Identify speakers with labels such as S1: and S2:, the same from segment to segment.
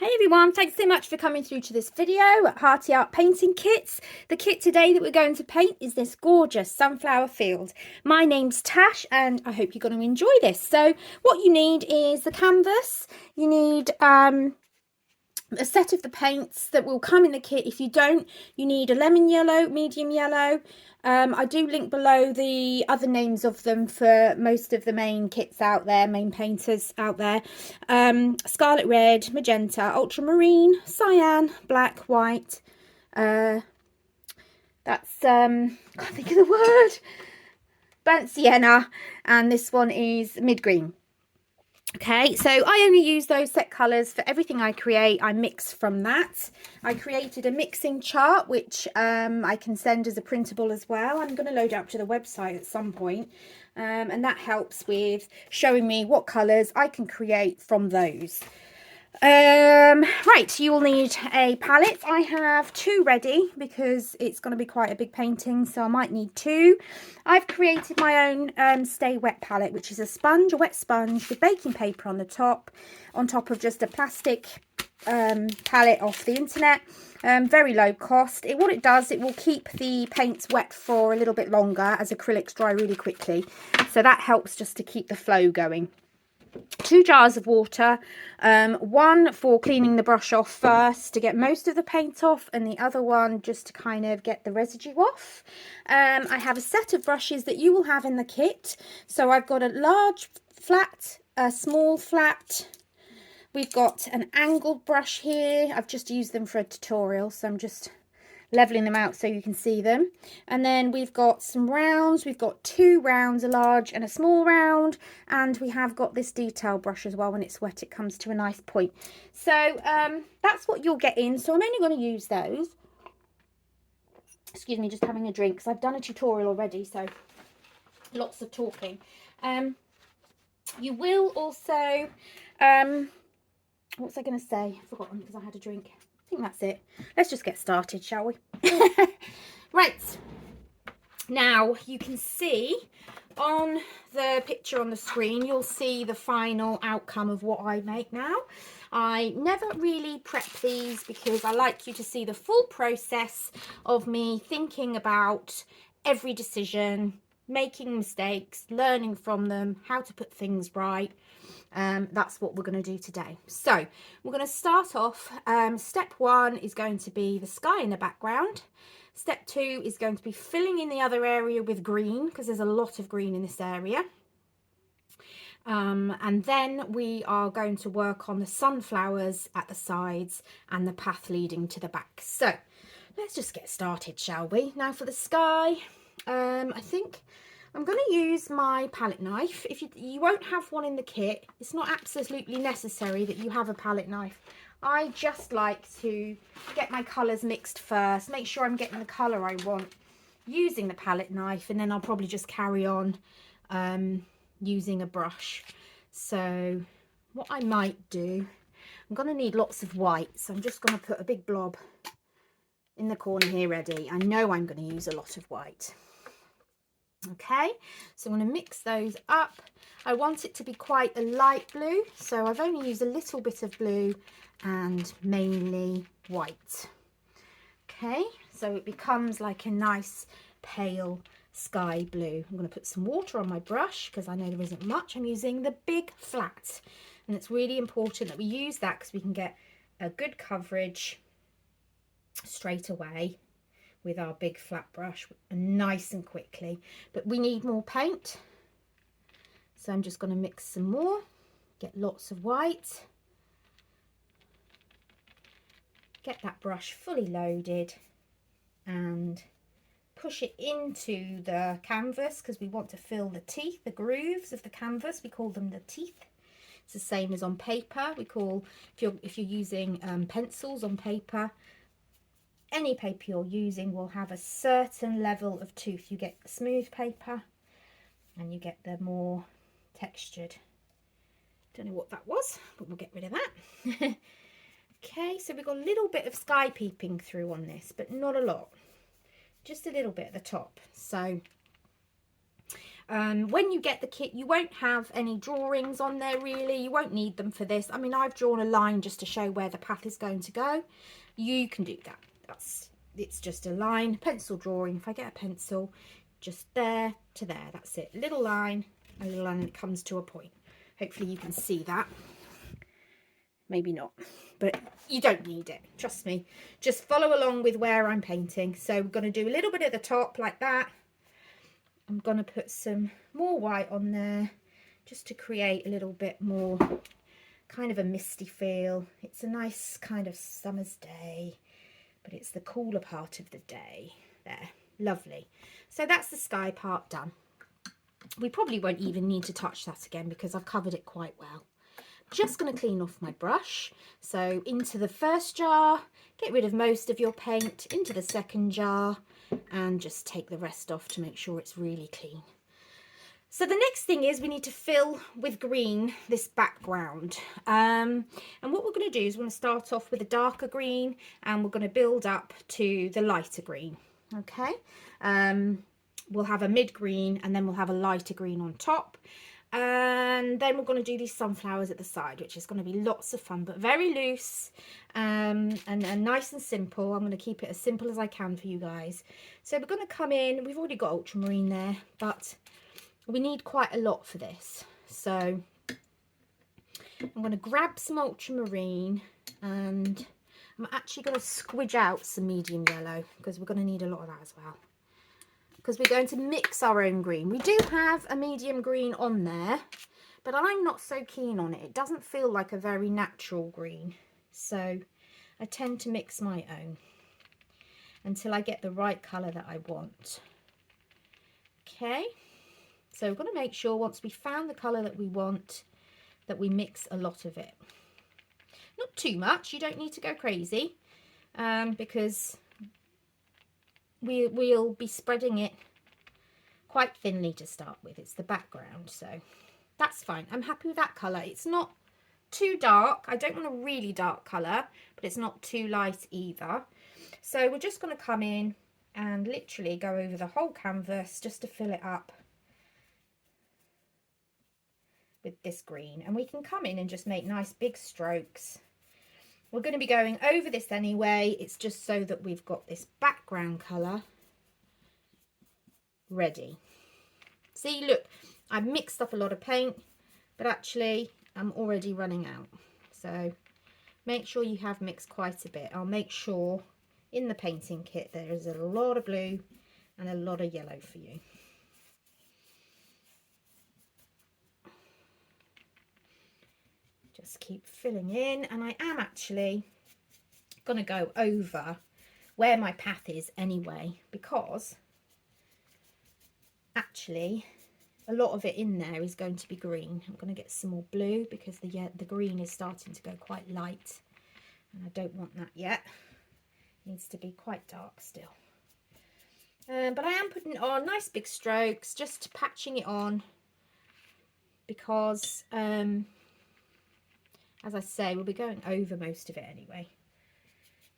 S1: Hey everyone, thanks so much for coming through to this video at Hearty Art Painting Kits. The kit today that we're going to paint is this gorgeous sunflower field. My name's Tash and I hope you're going to enjoy this. So what you need is the canvas, you need a set of the paints that will come in the kit. If you don't, you need a lemon yellow, medium yellow. I do link below the other names of them for most of the main kits out there, main painters out there. Scarlet red, magenta, ultramarine, cyan, black, white. That's, can't think of the word. Burnt sienna. And this one is mid-green. Okay, so I only use those set colours for everything I create. I mix from that. I created a mixing chart, which I can send as a printable as well. I'm going to load it up to the website at some point. And that helps with showing me what colours I can create from those. Right, you will need a palette. I have two ready because it's going to be quite a big painting, so I might need two. I've created my own Stay Wet palette, which is a sponge, a wet sponge with baking paper on the top, on top of just a plastic palette off the internet. Very low cost. What it does, it will keep the paints wet for a little bit longer as acrylics dry really quickly, so that helps just to keep the flow going. 2 jars of water, one for cleaning the brush off first to get most of the paint off, and the other one just to kind of get the residue off. I have a set of brushes that you will have in the kit. So I've got a large flat, a small flat. We've got an angled brush here. I've just used them for a tutorial, so I'm just leveling them out so you can see them. And then we've got some rounds. We've got 2 rounds, a large and a small round, and we have got this detail brush as well. When it's wet, it comes to a nice point. So that's what you'll get in. So I'm only going to use those. Excuse me, just having a drink because I've done a tutorial already, so lots of talking. You will also what was I going to say? I've forgotten because I had a drink. I think that's it. Let's just get started, shall we? Right, now you can see on the picture on the screen, you'll see the final outcome of what I make now. I never really prep these because I like you to see the full process of me thinking about every decision, making mistakes, learning from them, how to put things right. That's what we're going to do today. So we're going to start off. Step 1 is going to be the sky in the background. Step 2 is going to be filling in the other area with green because there's a lot of green in this area. And then we are going to work on the sunflowers at the sides and the path leading to the back. So let's just get started, shall we? Now for the sky, I think I'm going to use my palette knife. If you won't have one in the kit, it's not absolutely necessary that you have a palette knife. I just like to get my colours mixed first, make sure I'm getting the colour I want using the palette knife, and then I'll probably just carry on using a brush. So what I might do, I'm going to need lots of white, so I'm just going to put a big blob in the corner here ready. I know I'm going to use a lot of white. Okay, so I'm going to mix those up. I want it to be quite a light blue, so I've only used a little bit of blue and mainly white. Okay, so it becomes like a nice pale sky blue. I'm going to put some water on my brush because I know there isn't much. I'm using the big flat, and it's really important that we use that because we can get a good coverage straight away with our big flat brush, nice and quickly. But we need more paint, so I'm just going to mix some more, get lots of white, get that brush fully loaded and push it into the canvas because we want to fill the teeth, the grooves of the canvas. We call them the teeth. It's the same as on paper. We call, if you're using pencils on paper, any paper you're using will have a certain level of tooth. You get the smooth paper and you get the more textured. Don't know what that was, but we'll get rid of that. Okay, so we've got a little bit of sky peeping through on this, but not a lot. Just a little bit at the top. So When you get the kit, you won't have any drawings on there really. You won't need them for this. I mean, I've drawn a line just to show where the path is going to go. You can do that. It's just a line, pencil drawing. If I get a pencil, just there to there. That's it. Little line, a little line, and it comes to a point. Hopefully you can see that. Maybe not, but you don't need it. Trust me. Just follow along with where I'm painting. So we're going to do a little bit at the top like that. I'm going to put some more white on there just to create a little bit more kind of a misty feel. It's a nice kind of summer's day, but it's the cooler part of the day. There, lovely. So that's the sky part done. We probably won't even need to touch that again because I've covered it quite well. Just going to clean off my brush. So into the first jar, get rid of most of your paint, into the second jar, and just take the rest off to make sure it's really clean. So the next thing is we need to fill with green this background. And what we're going to do is we're going to start off with a darker green and we're going to build up to the lighter green. Okay. We'll have a mid green and then we'll have a lighter green on top. And then we're going to do these sunflowers at the side, which is going to be lots of fun, but very loose and nice and simple. I'm going to keep it as simple as I can for you guys. So we're going to come in. We've already got ultramarine there, but we need quite a lot for this. So I'm going to grab some ultramarine and I'm actually going to squidge out some medium yellow because we're going to need a lot of that as well. Because we're going to mix our own green. We do have a medium green on there, but I'm not so keen on it. It doesn't feel like a very natural green. So I tend to mix my own until I get the right colour that I want. Okay, so we're going to make sure once we've found the colour that we want, that we mix a lot of it. Not too much, you don't need to go crazy, because we'll be spreading it quite thinly to start with. It's the background, so that's fine. I'm happy with that colour. It's not too dark. I don't want a really dark colour, but it's not too light either. So we're just going to come in and literally go over the whole canvas just to fill it up with this green. And we can come in and just make nice big strokes. We're going to be going over this anyway. It's just so that we've got this background colour ready. See, look, I've mixed up a lot of paint, but actually I'm already running out. So make sure you have mixed quite a bit. I'll make sure in the painting kit there is a lot of blue and a lot of yellow for you. Just keep filling in, and I am actually going to go over where my path is anyway, because actually a lot of it in there is going to be green. I'm going to get some more blue because the green is starting to go quite light, and I don't want that yet. It needs to be quite dark still. But I am putting on nice big strokes, just patching it on, because as I say, we'll be going over most of it anyway.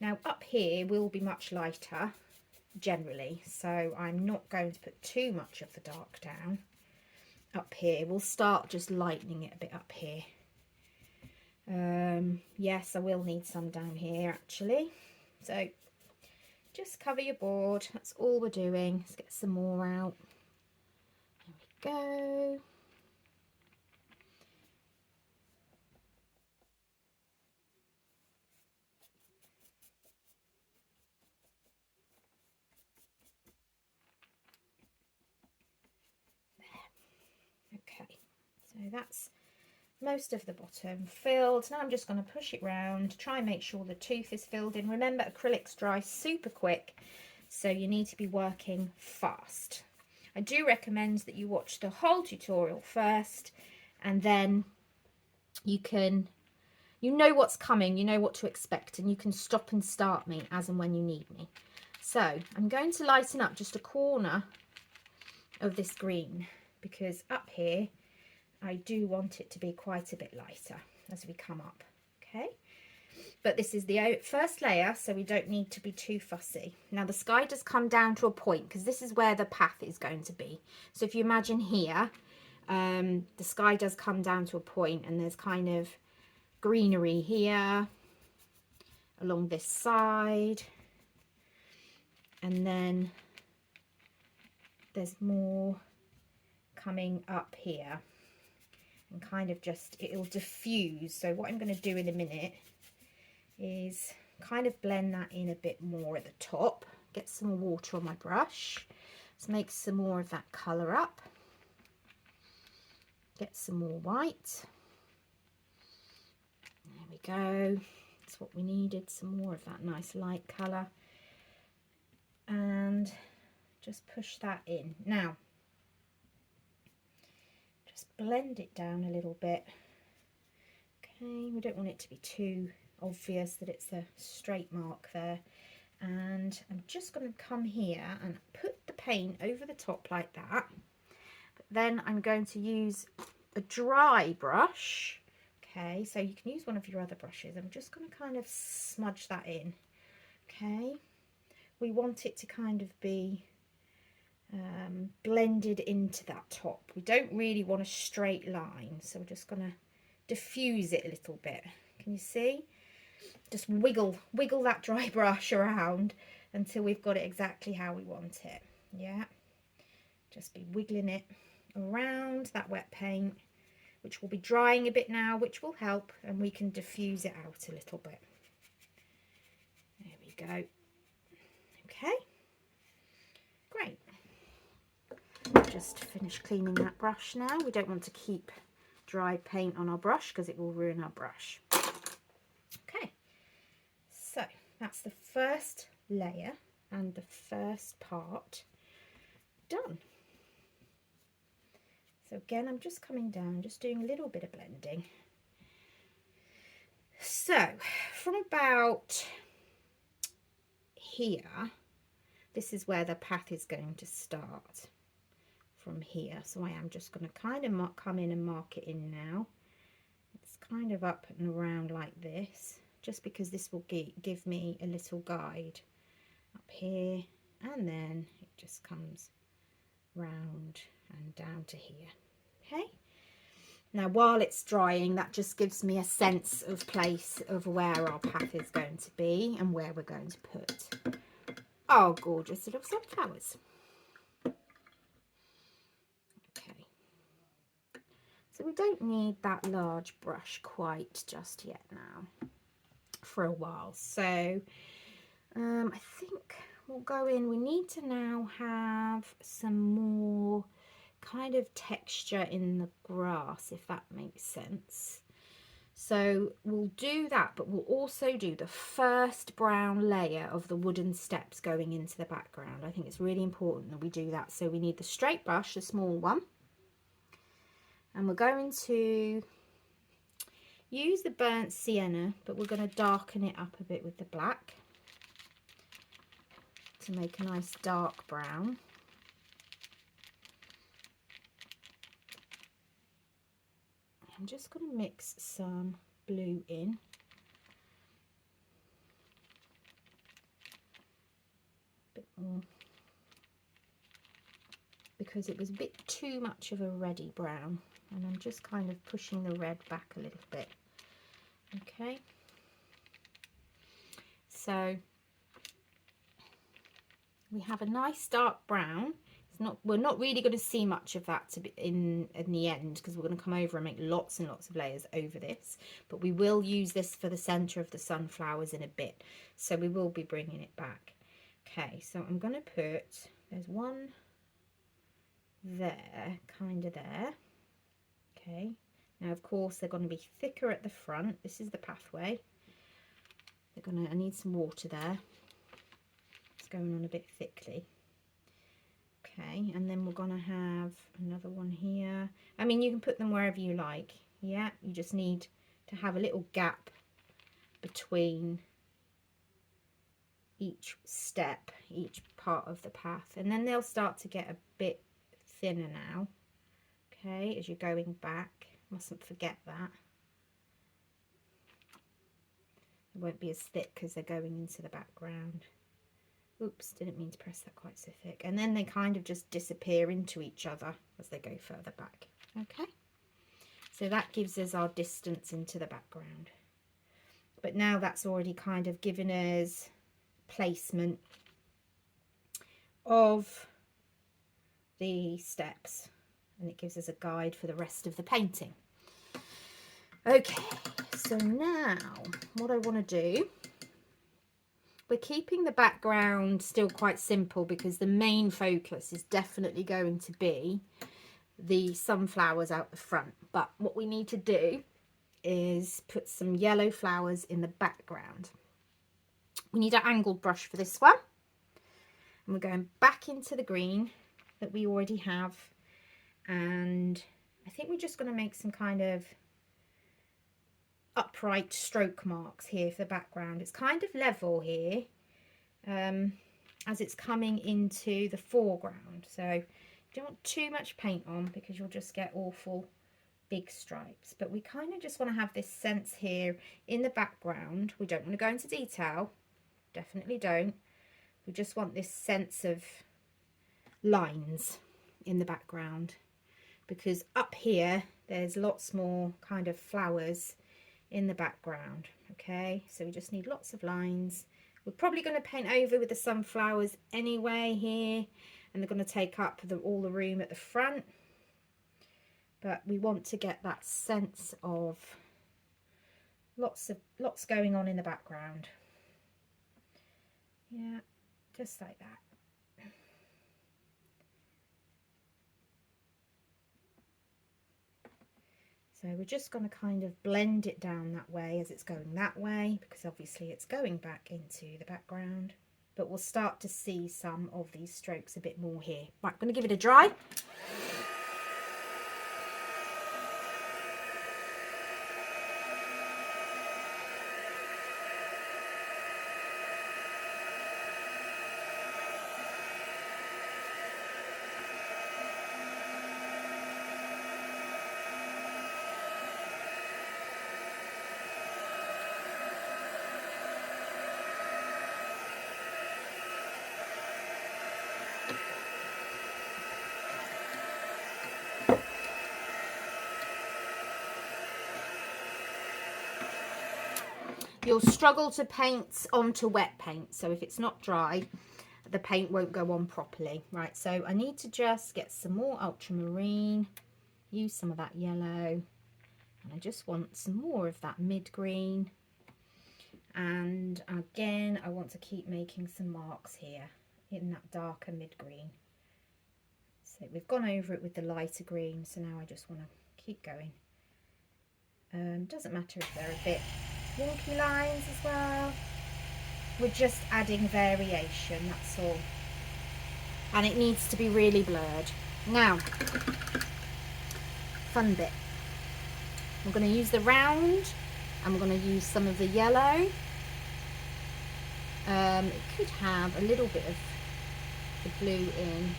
S1: Now up here will be much lighter generally, so I'm not going to put too much of the dark down. Up here, we'll start just lightening it a bit up here. Yes, I will need some down here actually. So just cover your board, that's all we're doing. Let's get some more out. There we go. Okay, so that's most of the bottom filled. Now I'm just going to push it round, try and make sure the tooth is filled in. Remember, acrylics dry super quick, so you need to be working fast. I do recommend that you watch the whole tutorial first, and then you know what's coming, you know what to expect, and you can stop and start me as and when you need me. So I'm going to lighten up just a corner of this green, because up here I do want it to be quite a bit lighter as we come up. Okay, But this is the first layer, so we don't need to be too fussy. Now the sky does come down to a point because this is where the path is going to be. So if you imagine here, the sky does come down to a point and there's kind of greenery here along this side, and then there's more coming up here, and kind of just, it'll diffuse. So what I'm going to do in a minute is kind of blend that in a bit more at the top, get some more water on my brush, let's make some more of that colour up, get some more white, there we go, that's what we needed, some more of that nice light colour, and just push that in. Now just blend it down a little bit. Okay, we don't want it to be too obvious that it's a straight mark there, and I'm just going to come here and put the paint over the top like that, but then I'm going to use a dry brush. Okay, so you can use one of your other brushes. I'm just going to kind of smudge that in. Okay, we want it to kind of be blended into that top. We don't really want a straight line, so we're just going to diffuse it a little bit. Can you see? Just wiggle that dry brush around until we've got it exactly how we want it. Yeah, just be wiggling it around that wet paint, which will be drying a bit now, which will help, and we can diffuse it out a little bit. There we go. Okay, great. Just finish cleaning that brush now. We don't want to keep dry paint on our brush because it will ruin our brush. Okay, so that's the first layer and the first part done. So again, I'm just coming down, just doing a little bit of blending. So from about here, this is where the path is going to start, from here. So I am just going to kind of come in and mark it in now. It's kind of up and around like this, just because this will give me a little guide up here, and then it just comes round and down to here. Okay, now while it's drying, that just gives me a sense of place of where our path is going to be and where we're going to put our gorgeous little sunflowers. Okay, so we don't need that large brush quite just yet now, for a while. So I think we'll go in, we need to now have some more kind of texture in the grass, if that makes sense. So we'll do that, but we'll also do the first brown layer of the wooden steps going into the background. I think it's really important that we do that. So we need the straight brush, the small one, and we're going to use the burnt sienna, but we're going to darken it up a bit with the black to make a nice dark brown. I'm just going to mix some blue in. A bit more, because it was a bit too much of a reddy brown, and I'm just kind of pushing the red back a little bit. Okay, so we have a nice dark brown. We're not really going to see much of that in the end, because we're going to come over and make lots and lots of layers over this, but we will use this for the center of the sunflowers in a bit, so we will be bringing it back. Okay, so I'm going to put, there's one there, kind of there. Okay, now of course they're going to be thicker at the front. This is the pathway. I need some water there. It's going on a bit thickly. Okay, and then we're going to have another one here. I mean, you can put them wherever you like. Yeah, you just need to have a little gap between each step, each part of the path, and then they'll start to get a bit thinner now. Okay, as you're going back, mustn't forget that. It won't be as thick because they're going into the background. Oops, didn't mean to press that quite so thick. And then they kind of just disappear into each other as they go further back. Okay, so that gives us our distance into the background. But now that's already kind of given us placement of the steps, and it gives us a guide for the rest of the painting. Okay, so now what I want to do, we're keeping the background still quite simple because the main focus is definitely going to be the sunflowers out the front. But what we need to do is put some yellow flowers in the background. We need an angled brush for this one. And we're going back into the green that we already have. And I think we're just going to make some kind of upright stroke marks here for the background. It's kind of level here as it's coming into the foreground, so you don't want too much paint on because you'll just get awful big stripes. But we kind of just want to have this sense here in the background. We don't want to go into detail, definitely don't. We just want this sense of lines in the background, because up here there's lots more kind of flowers in the background. Okay, so we just need lots of lines. We're probably going to paint over with the sunflowers anyway here, and they're going to take up all the room at the front, but we want to get that sense of lots going on in the background. Yeah, just like that. So we're just going to kind of blend it down that way as it's going that way, because obviously it's going back into the background. But we'll start to see some of these strokes a bit more here. Right, I'm going to give it a dry. You'll struggle to paint onto wet paint, so if it's not dry, the paint won't go on properly. Right, so I need to just get some more ultramarine, use some of that yellow, and I just want some more of that mid-green. And again, I want to keep making some marks here in that darker mid-green. So we've gone over it with the lighter green, so now I just want to keep going. Doesn't matter if they're a bit wonky lines as well. We're just adding variation, that's all. And it needs to be really blurred. Now, fun bit. We're going to use the round, and we're going to use some of the yellow. It could have a little bit of the blue in,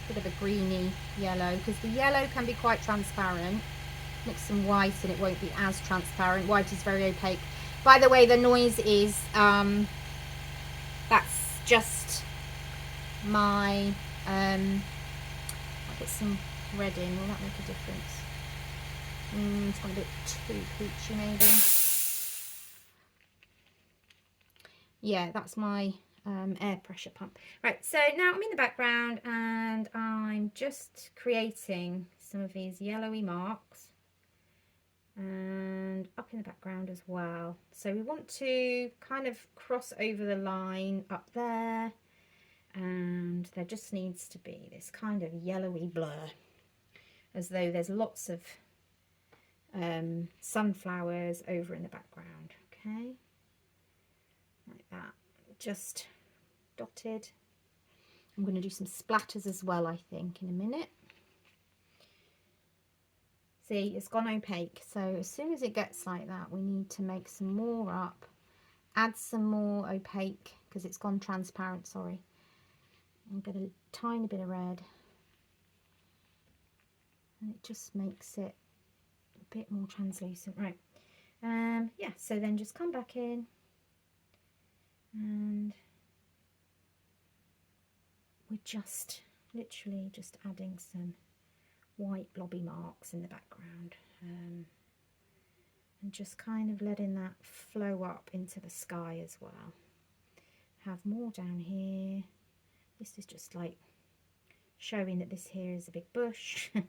S1: a bit of a greeny yellow, because the yellow can be quite transparent. Mix some white and it won't be as transparent. White is very opaque. By the way, the noise is, that's just my, I'll put some red in. Will that make a difference? It's gone a bit too peachy maybe. Yeah, that's my air pressure pump. Right, so now I'm in the background and I'm just creating some of these yellowy marks. And up in the background as well. So we want to kind of cross over the line up there, and there just needs to be this kind of yellowy blur, as though there's lots of sunflowers over in the background. Okay, like that, just dotted. I'm going to do some splatters as well, I think, in a minute. See, it's gone opaque, so as soon as it gets like that, we need to make some more up, add some more opaque, because it's gone transparent, sorry. And get a tiny bit of red, and it just makes it a bit more translucent. Right, yeah, so then just come back in And we're just literally just adding some white blobby marks in the background, and just kind of letting that flow up into the sky as well. Have more down here. This is just like showing that this here is a big bush. And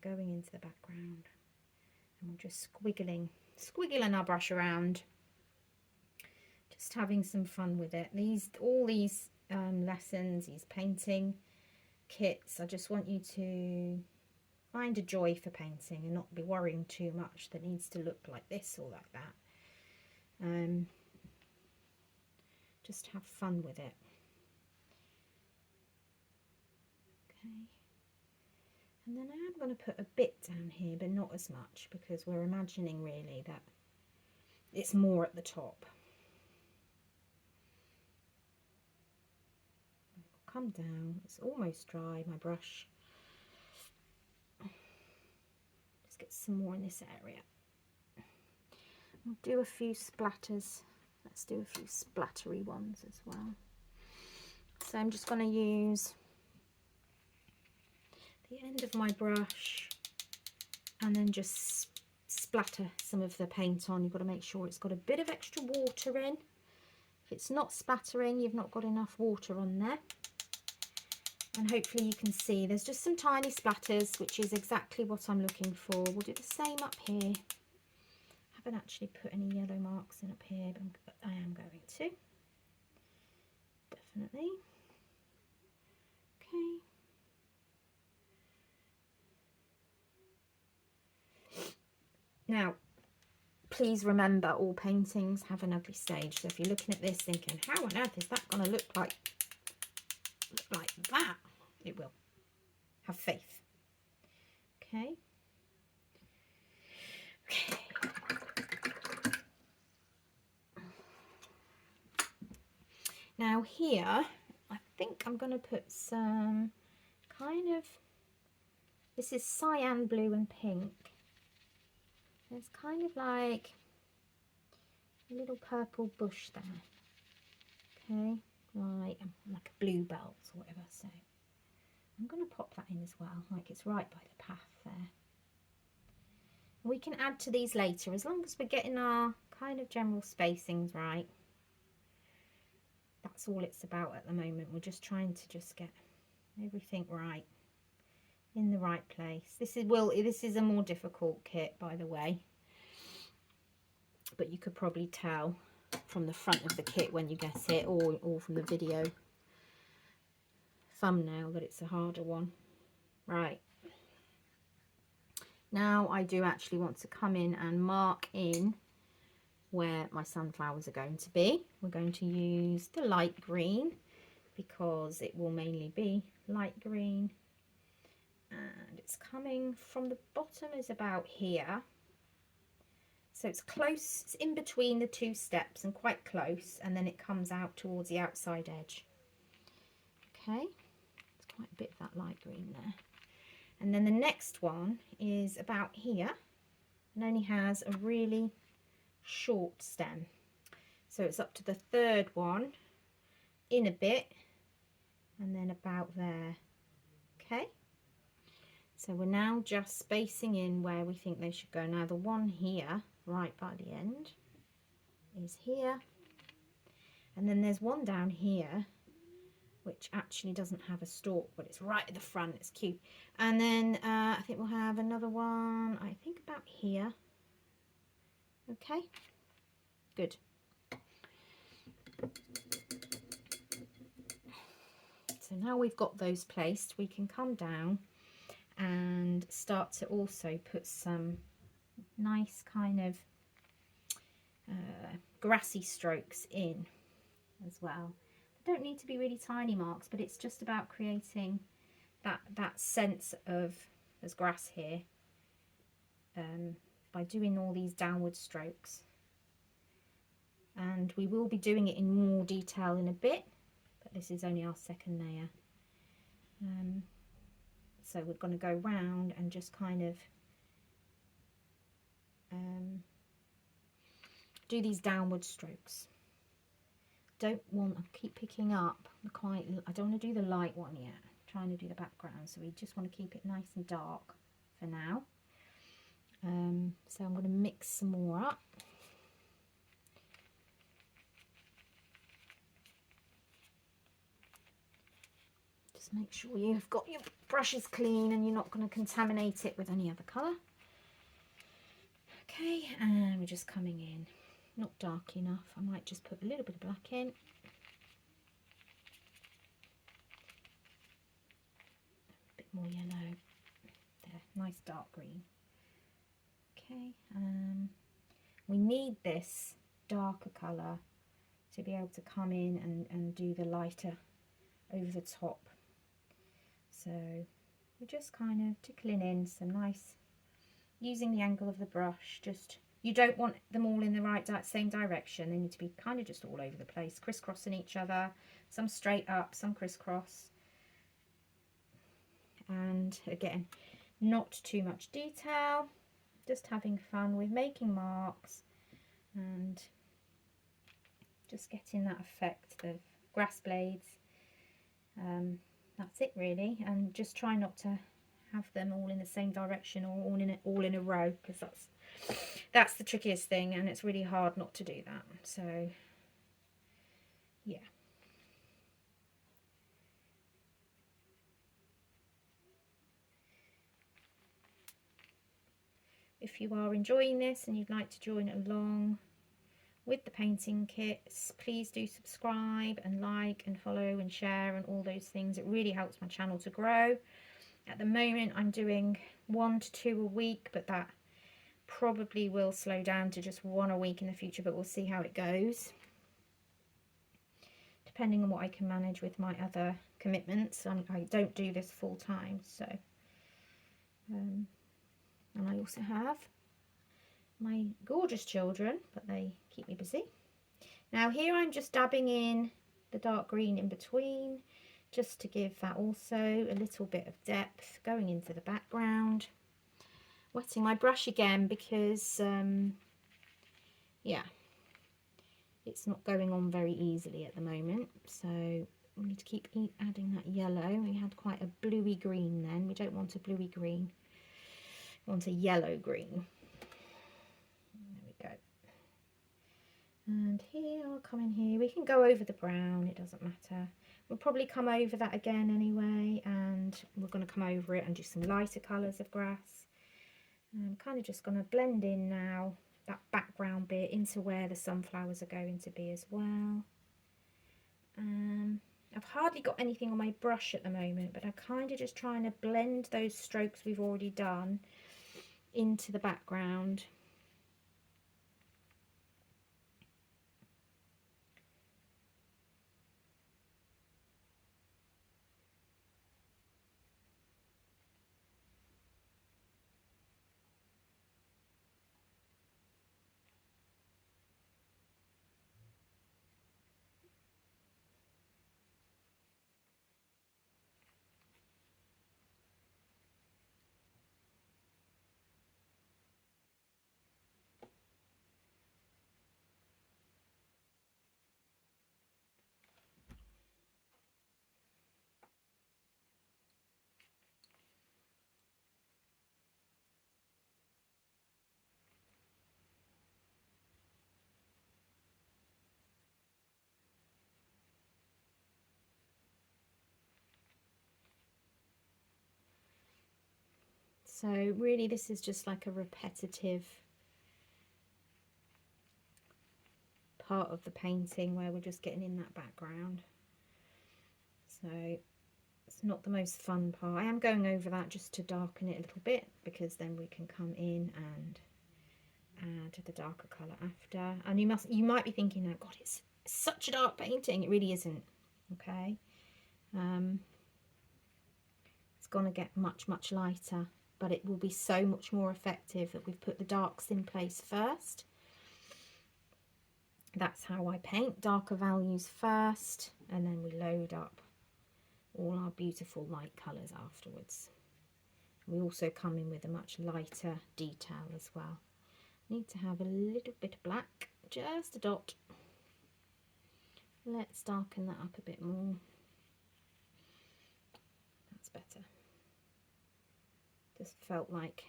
S1: going into the background, and we're just squiggling our brush around, just having some fun with it. All these lessons, these painting kits, I just want you to find a joy for painting and not be worrying too much that needs to look like this or like that. Just have fun with it. Okay, and then I am going to put a bit down here, but not as much, because we're imagining really that it's more at the top. Come down, it's almost dry, my brush. Just get some more in this area. We'll do a few splatters. Let's do a few splattery ones as well. So I'm just going to use the end of my brush and then just splatter some of the paint on. You've got to make sure it's got a bit of extra water in. If it's not splattering, you've not got enough water on there. And hopefully you can see there's just some tiny splatters, which is exactly what I'm looking for. We'll do the same up here. I haven't actually put any yellow marks in up here, but I am going to. Definitely. Okay. Now, please remember, all paintings have an ugly stage. So if you're looking at this thinking, how on earth is that going to look like that? It will. Have faith. Okay. Okay. Now here, I think I'm going to put some kind of, this is cyan blue and pink. There's kind of like a little purple bush there. Okay, like a bluebells or whatever. So I'm going to pop that in as well, like it's right by the path there. We can add to these later, as long as we're getting our kind of general spacings right. That's all it's about at the moment. We're just trying to just get everything right, in the right place. This is a more difficult kit, by the way, but you could probably tell from the front of the kit when you get it, or from the video thumbnail, that it's a harder one. Right, now I do actually want to come in and mark in where my sunflowers are going to be. We're going to use the light green because it will mainly be light green, and it's coming from the bottom, is about here, so it's close, it's in between the two steps and quite close, and then it comes out towards the outside edge. Okay, there's quite a bit of that light green there. And then the next one is about here and only has a really short stem, so it's up to the third one in a bit, and then about there. Okay, so we're now just spacing in where we think they should go. Now the one here right by the end is here, and then there's one down here which actually doesn't have a stalk, but it's right at the front. It's cute. And then I think we'll have another one, I think about here. Okay, good. So now we've got those placed, we can come down and start to also put some nice kind of grassy strokes in as well. They don't need to be really tiny marks, but it's just about creating that sense of there's grass here by doing all these downward strokes. And we will be doing it in more detail in a bit, but this is only our second layer. So we're going to go round and just kind of do these downward strokes. I keep picking up I don't want to do the light one yet. I'm trying to do the background, so we just want to keep it nice and dark for now. So I'm going to mix some more up. Just make sure you've got your brushes clean and you're not going to contaminate it with any other colour. Okay, and we're just coming in. Not dark enough. I might just put a little bit of black in. A bit more yellow. There, nice dark green. Okay, we need this darker colour to be able to come in and do the lighter over the top. So we're just kind of tickling in some nice, using the angle of the brush, just, you don't want them all in the same direction. They need to be kind of just all over the place, crisscrossing each other, some straight up, some crisscross. And again, not too much detail, just having fun with making marks and just getting that effect of grass blades. That's it really, and just try not to have them all in the same direction or all in a row, because that's the trickiest thing, and it's really hard not to do that. So yeah. If you are enjoying this and you'd like to join along with the painting kits, please do subscribe and like and follow and share and all those things. It really helps my channel to grow. At the moment I'm doing 1 to 2 a week, but that probably will slow down to just 1 a week in the future, but we'll see how it goes, depending on what I can manage with my other commitments. I don't do this full time, so and I also have my gorgeous children, but they keep me busy. Now here I'm just dabbing in the dark green in between, just to give that also a little bit of depth going into the background. Wetting my brush again because yeah, it's not going on very easily at the moment, so we need to keep adding that yellow. We had quite a bluey green then. We don't want a bluey green, we want a yellow green. And here, I'll come in here. We can go over the brown, it doesn't matter. We'll probably come over that again anyway, and we're going to come over it and do some lighter colours of grass. I'm kind of just going to blend in now that background bit into where the sunflowers are going to be as well. I've hardly got anything on my brush at the moment, but I'm kind of just trying to blend those strokes we've already done into the background. So really this is just like a repetitive part of the painting where we're just getting in that background. So it's not the most fun part. I am going over that just to darken it a little bit, because then we can come in and add the darker colour after. And you might be thinking, oh God, it's such a dark painting. It really isn't. Okay, it's gonna get much lighter, but it will be so much more effective that we've put the darks in place first. That's how I paint, darker values first, and then we load up all our beautiful light colours afterwards. We also come in with a much lighter detail as well. need to have a little bit of black, just a dot. Let's darken that up a bit more. That's better. Just felt like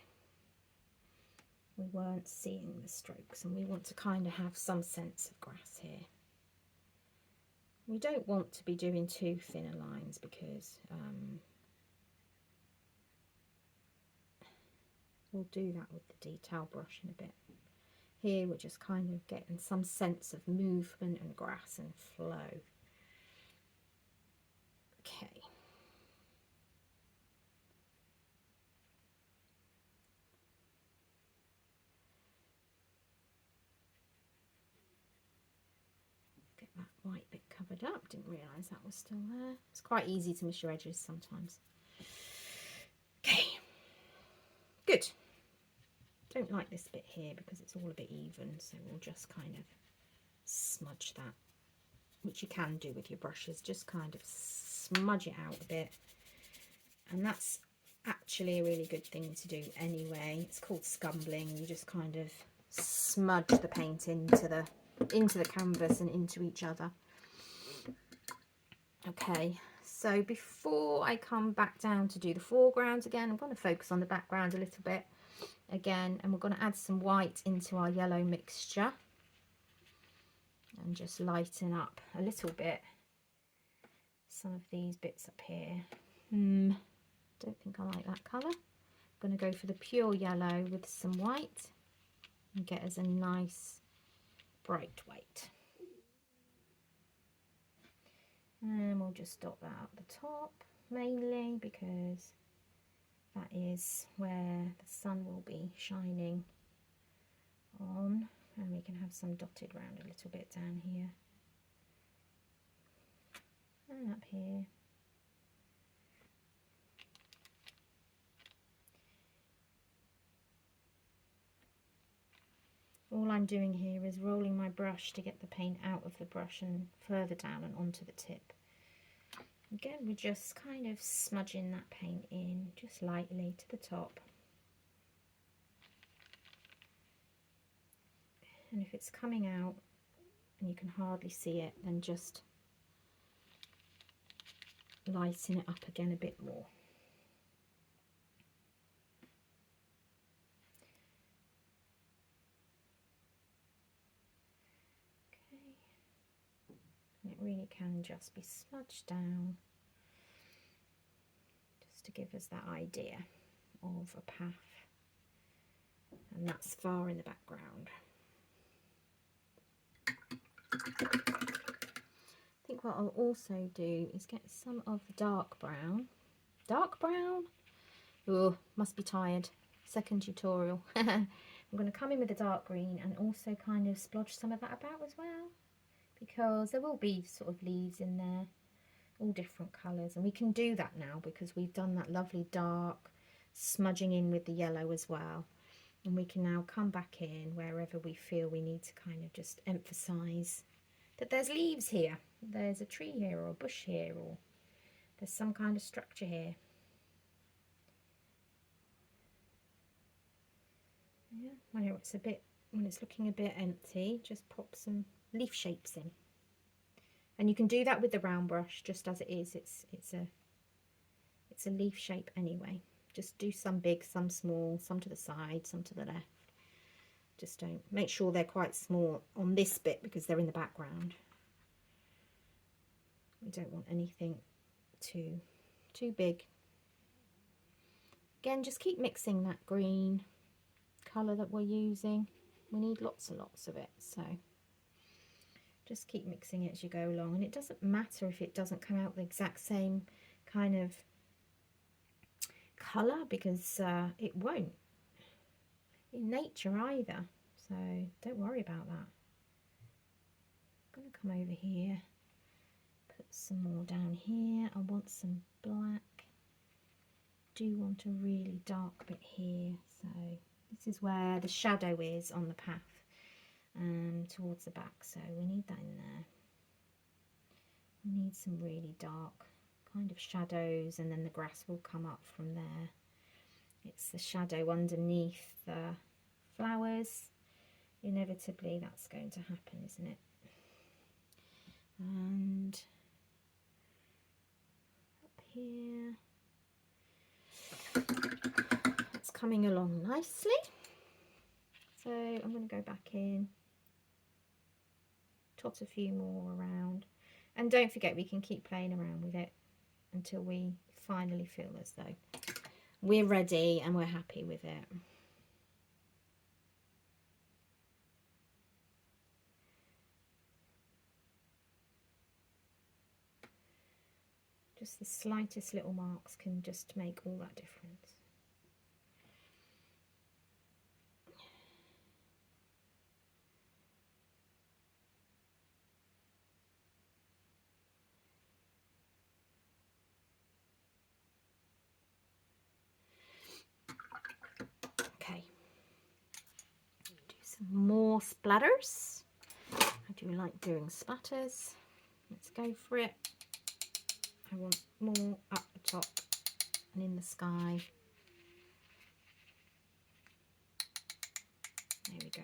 S1: we weren't seeing the strokes, and we want to kind of have some sense of grass here. We don't want to be doing too thinner lines because we'll do that with the detail brush in a bit. Here we're just kind of getting some sense of movement and grass and flow. Okay. Get that white bit covered up. Didn't realise that was still there. It's quite easy to miss your edges sometimes. Okay. Good. Don't like this bit here because it's all a bit even, so we'll just kind of smudge that, which you can do with your brushes. Just kind of smudge it out a bit, and that's actually a really good thing to do anyway. It's called scumbling. You just kind of smudge the paint into the canvas and into each other. Okay, so before I come back down to do the foreground again, I'm going to focus on the background a little bit again, and we're going to add some white into our yellow mixture and just lighten up a little bit some of these bits up here. Don't think I like that colour. I'm going to go for the pure yellow with some white and get us a nice bright white, and we'll just dot that up the top mainly because that is where the sun will be shining on, and we can have some dotted round a little bit down here and up here. All I'm doing here is rolling my brush to get the paint out of the brush and further down and onto the tip. Again, we're just kind of smudging that paint in just lightly to the top. And if it's coming out and you can hardly see it, then just lighten it up again a bit more. And it really can just be smudged down just to give us that idea of a path, and that's far in the background. I think what I'll also do is get some of the dark brown. Dark brown? Oh, must be tired. Second tutorial. I'm going to come in with the dark green and also kind of splodge some of that about as well, because there will be sort of leaves in there, all different colours, and we can do that now because we've done that lovely dark smudging in with the yellow as well, and we can now come back in wherever we feel we need to kind of just emphasise that there's leaves here, there's a tree here or a bush here, or there's some kind of structure here. Yeah, when it's looking a bit empty, just pop some leaf shapes in, and you can do that with the round brush just as it is. It's a leaf shape anyway. Just do some big, some small, some to the side, some to the left. Just don't, make sure they're quite small on this bit because they're in the background. We don't want anything too big. Again, just keep mixing that green colour that we're using. We need lots and lots of it, so just keep mixing it as you go along, and it doesn't matter if it doesn't come out the exact same kind of colour, because it won't in nature either, so don't worry about that. I'm going to come over here, put some more down here. I want some black. Do want a really dark bit here, so this is where the shadow is on the path towards the back, so we need that in there. We need some really dark kind of shadows, and then the grass will come up from there. It's the shadow underneath the flowers, inevitably that's going to happen, isn't it? And up here, it's coming along nicely. So I'm going to go back in, tot a few more around, and don't forget we can keep playing around with it until we finally feel as though we're ready and we're happy with it. Just the slightest little marks can just make all that difference. Okay, do some more splatters. I do like doing splatters. Let's go for it. I want more up the top and in the sky. There we go.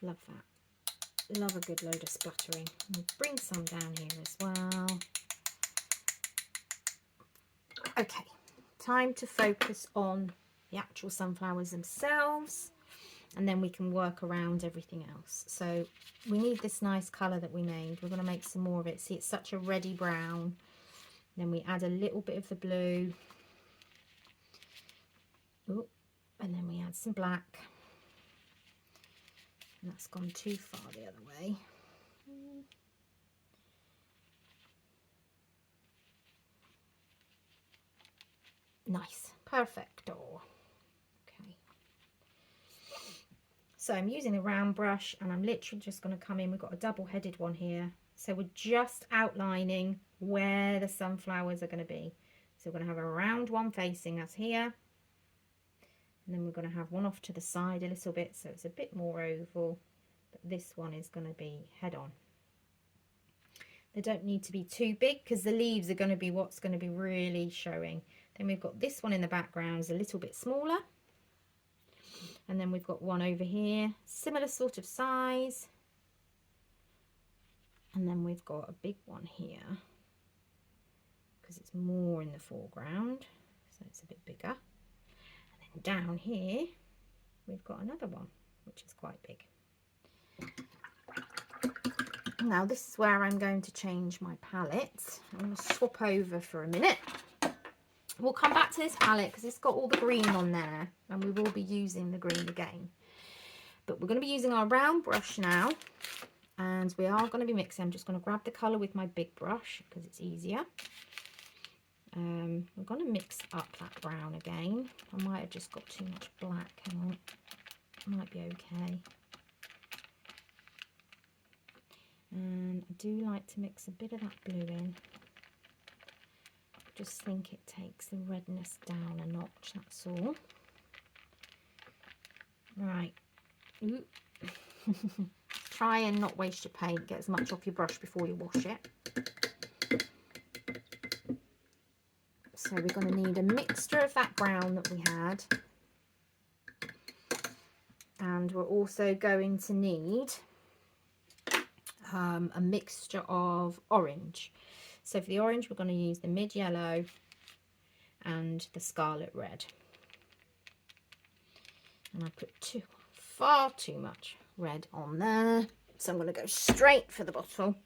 S1: Love that. Love a good load of splattering. We'll bring some down here as well. Okay, time to focus on the actual sunflowers themselves, and then we can work around everything else. So we need this nice colour that we made. We're going to make some more of it. See, it's such a reddy brown. Then we add a little bit of the blue. Ooh, and then we add some black. And that's gone too far the other way. Nice, perfecto. Okay. So I'm using a round brush and I'm literally just going to come in. We've got a double-headed one here. So we're just outlining where the sunflowers are going to be. So we're going to have a round one facing us here. And then we're going to have one off to the side a little bit, so it's a bit more oval. But this one is going to be head on. They don't need to be too big because the leaves are going to be what's going to be really showing. Then we've got this one in the background, is a little bit smaller. And then we've got one over here, similar sort of size. And then we've got a big one here because it's more in the foreground, so it's a bit bigger. And then down here, we've got another one, which is quite big. Now this is where I'm going to change my palette. I'm going to swap over for a minute. We'll come back to this palette because it's got all the green on there and we will be using the green again. But we're going to be using our round brush now and we are going to be mixing. I'm just going to grab the colour with my big brush because it's easier. We're going to mix up that brown again. I might have just got too much black. Hang on. It might be okay. And I do like to mix a bit of that blue in. I just think it takes the redness down a notch, that's all. Right. Ooh. Try and not waste your paint. Get as much off your brush before you wash it. So we're going to need a mixture of that brown that we had. And we're also going to need a mixture of orange. So for the orange, we're going to use the mid yellow and the scarlet red. And I put far too much red on there. So I'm going to go straight for the bottle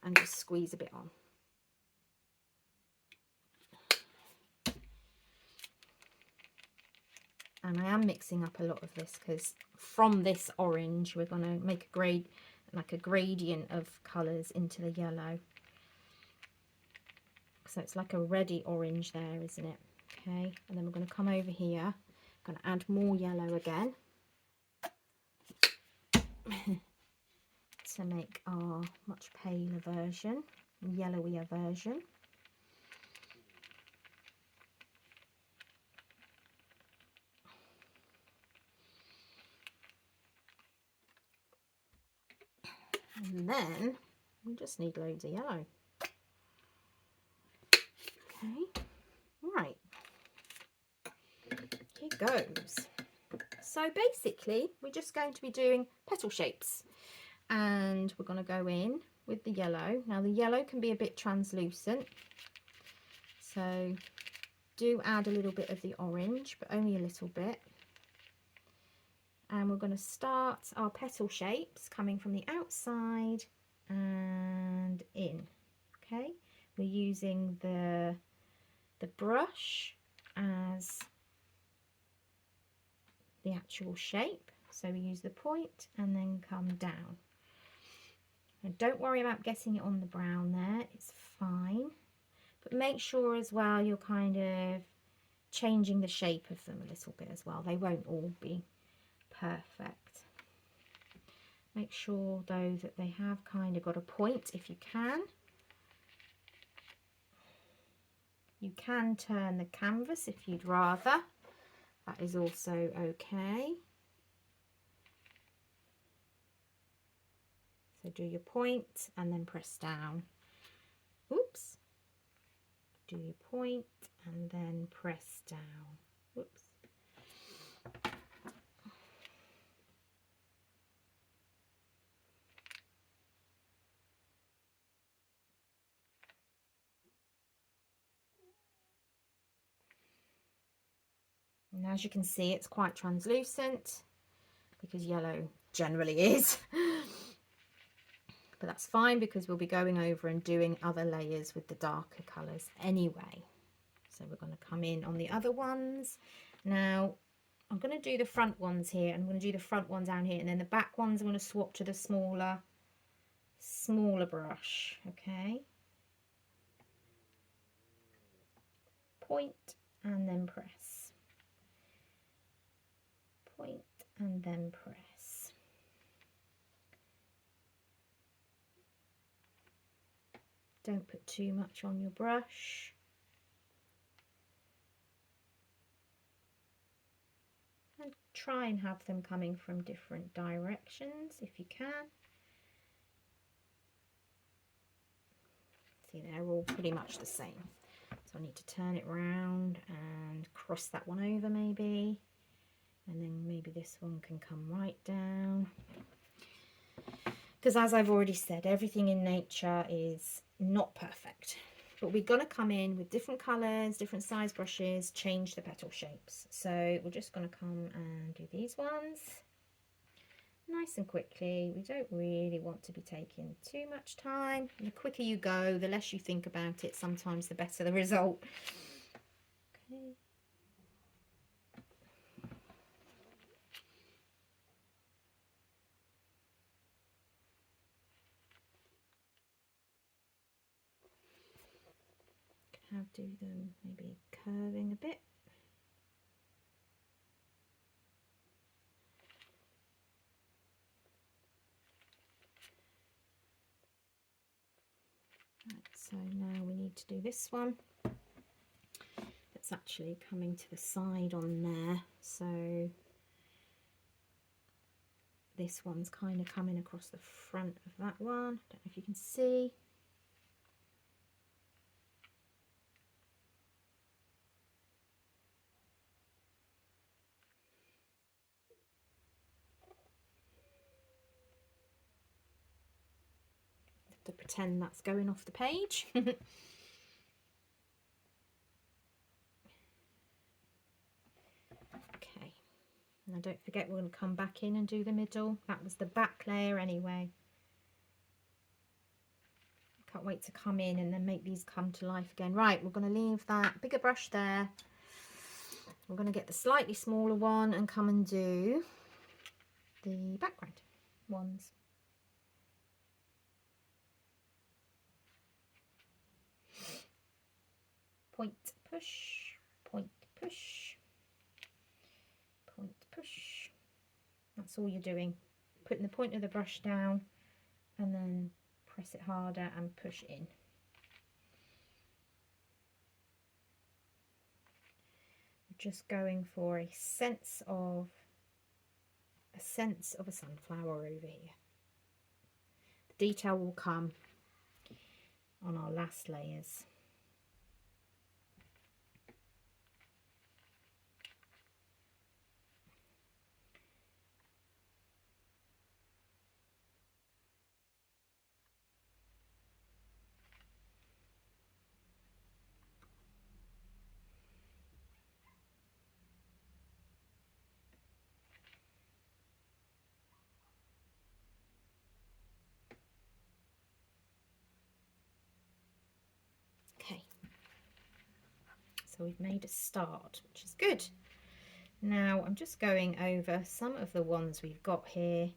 S1: and just squeeze a bit on. And I am mixing up a lot of this because from this orange, we're going to make a gradient of colours into the yellow. So it's like a reddy orange there, isn't it? Okay, and then we're going to come over here. I'm going to add more yellow again to make our much paler version, yellowier version. And then we just need loads of yellow. Okay, right. Here goes. So basically we're just going to be doing petal shapes, and we're going to go in with the yellow. Now the yellow can be a bit translucent, so do add a little bit of the orange, but only a little bit. And we're going to start our petal shapes coming from the outside and in. Okay, we're using the brush as the actual shape, so we use the point and then come down. And don't worry about getting it on the brown there, it's fine, but make sure as well you're kind of changing the shape of them a little bit as well. They won't all be perfect. Make sure though that they have kind of got a point if you can. You can turn the canvas if you'd rather, that is also okay. So do your point and then press down. Oops. Do your point and then press down. Whoops. And as you can see, it's quite translucent because yellow generally is. But that's fine because we'll be going over and doing other layers with the darker colours anyway. So we're going to come in on the other ones. Now I'm going to do the front ones here, and I'm going to do the front one down here, and then the back ones I'm going to swap to the smaller brush. Okay, point and then press, point and then press. Don't put too much on your brush. And try and have them coming from different directions if you can. See, they're all pretty much the same. So I need to turn it round and cross that one over maybe. And then maybe this one can come right down. Because as I've already said, everything in nature is not perfect. But we're going to come in with different colours, different size brushes, change the petal shapes. So we're just going to come and do these ones nice and quickly. We don't really want to be taking too much time. And the quicker you go, the less you think about it, sometimes the better the result. Okay. Have do them maybe curving a bit. Right, so now we need to do this one. It's actually coming to the side on there, so this one's kind of coming across the front of that one. I don't know if you can see. To pretend that's going off the page. Okay, now don't forget we're going to come back in and do the middle. That was the back layer anyway. Can't wait to come in and then make these come to life again. Right, we're going to leave that bigger brush there. We're going to get the slightly smaller one and come and do the background ones. Point, push, point, push, point, push. That's all you're doing. Putting the point of the brush down and then press it harder and push in. Just going for a sense of a sunflower over here. The detail will come on our last layers. So we've made a start, which is good. Now I'm just going over some of the ones we've got here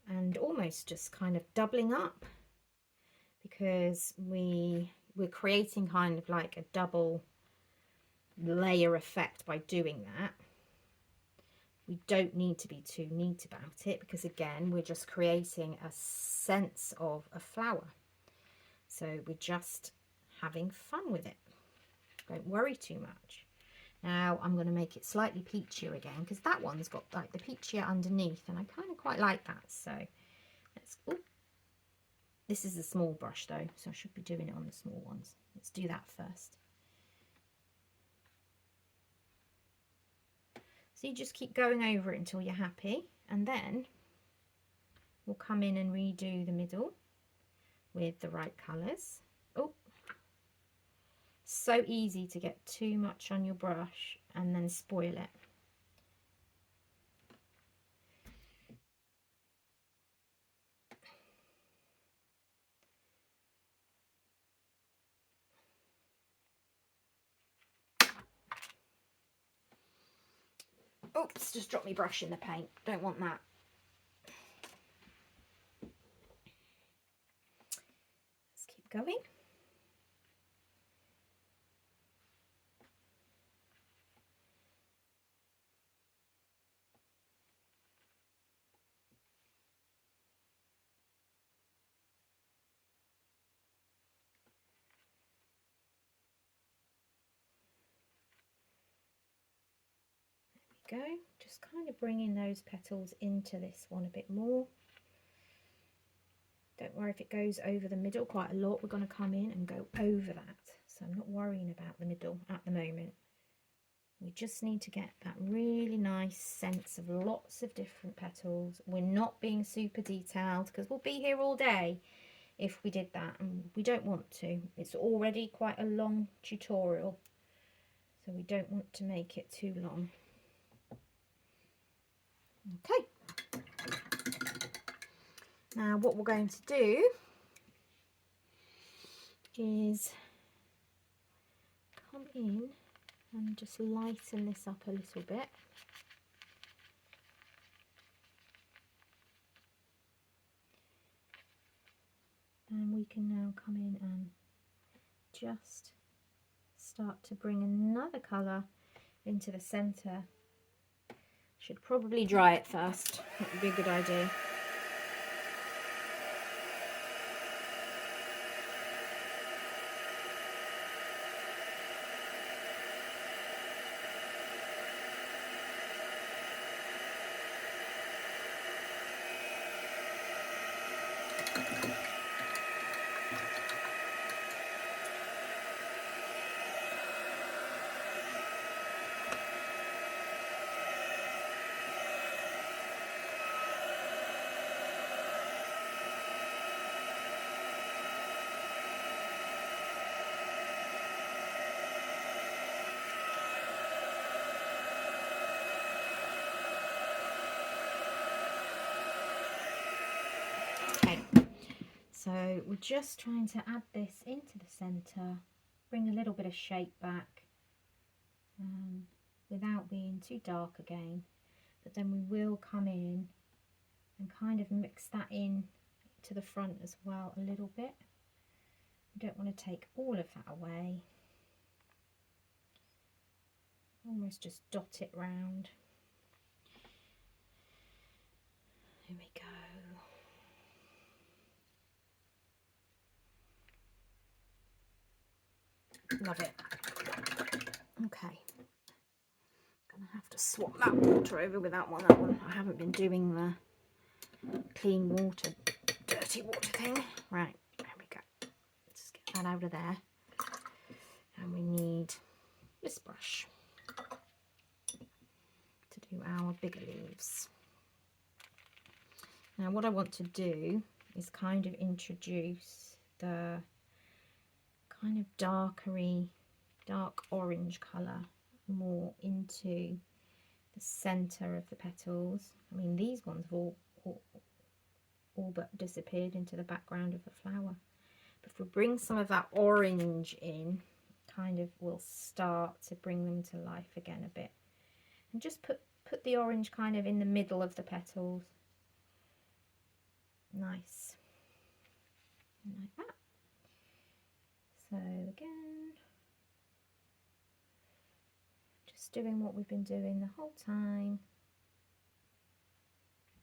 S1: and almost just kind of doubling up, because we're creating kind of like a double layer effect by doing that. We don't need to be too neat about it, because again, we're just creating a sense of a flower. So we're just having fun with it. Don't worry too much. Now I'm going to make it slightly peachier again, because that one's got like the peachier underneath, and I kind of quite like that. So let's, ooh, this is a small brush though, so I should be doing it on the small ones. Let's do that first. So you just keep going over it until you're happy, and then we'll come in and redo the middle with the right colours. Oh, so easy to get too much on your brush and then spoil it. Oops, just dropped my brush in the paint. Don't want that. Let's keep going. Go, just kind of bringing those petals into this one a bit more. Don't worry if it goes over the middle quite a lot. We're going to come in and go over that, so I'm not worrying about the middle at the moment. We just need to get that really nice sense of lots of different petals. We're not being super detailed, because we'll be here all day if we did that, and we don't want to. It's already quite a long tutorial, so we don't want to make it too long. Okay, now what we're going to do is come in and just lighten this up a little bit. And we can now come in and just start to bring another colour into the centre. Should probably dry it first. That would be a good idea. So we're just trying to add this into the centre, bring a little bit of shape back without being too dark again, but then we will come in and kind of mix that in to the front as well a little bit. We don't want to take all of that away, almost just dot it round. There we go. Love it. Okay, gonna have to swap that water over with that one. I haven't been doing the clean water, dirty water thing. Right, there we go. Let's get that out of there. And we need this brush to do our bigger leaves. Now what I want to do is kind of introduce the kind of dark orange colour more into the centre of the petals. I mean, these ones have all but disappeared into the background of the flower. But if we bring some of that orange in, kind of will start to bring them to life again a bit. And just put the orange kind of in the middle of the petals. Nice. Like that. So again, just doing what we've been doing the whole time.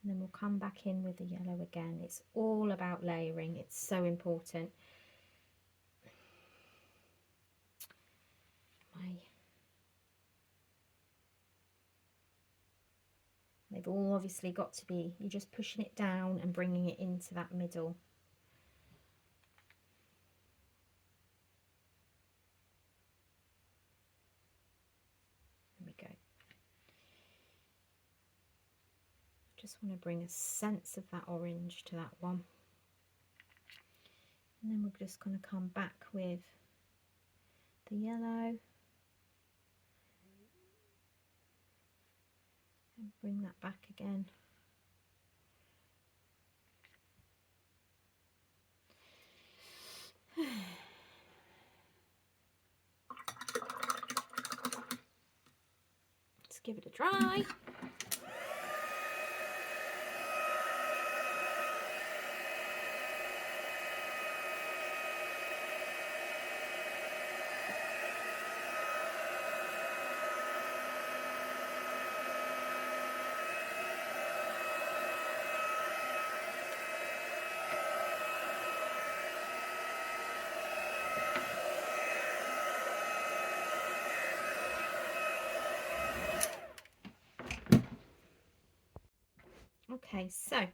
S1: And then we'll come back in with the yellow again. It's all about layering. It's so important. They've all obviously got to be, you're just pushing it down and bringing it into that middle. There we go. Just want to bring a sense of that orange to that one. And then we're just going to come back with the yellow. And bring that back again. Let's give it a try. Okay, so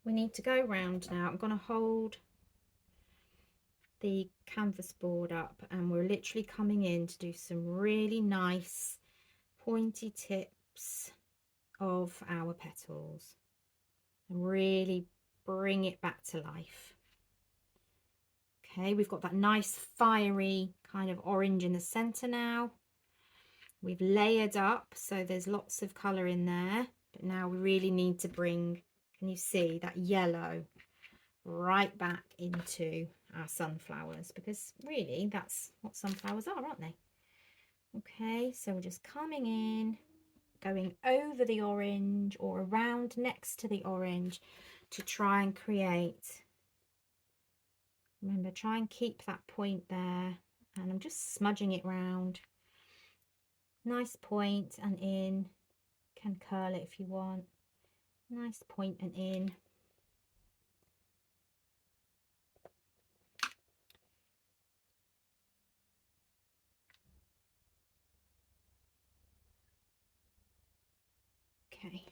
S1: we need to go round now. I'm going to hold the canvas board up and we're literally coming in to do some really nice pointy tips of our petals and really bring it back to life. Okay, we've got that nice fiery kind of orange in the center now. We've layered up, so there's lots of colour in there, but now we really need to bring, can you see that yellow right back into our sunflowers, because really that's what sunflowers are, aren't they? Okay, so we're just coming in, going over the orange or around next to the orange to try and create, remember, try and keep that point there, and I'm just smudging it round. Nice point and in, can curl it if you want. Nice point and in. Okay,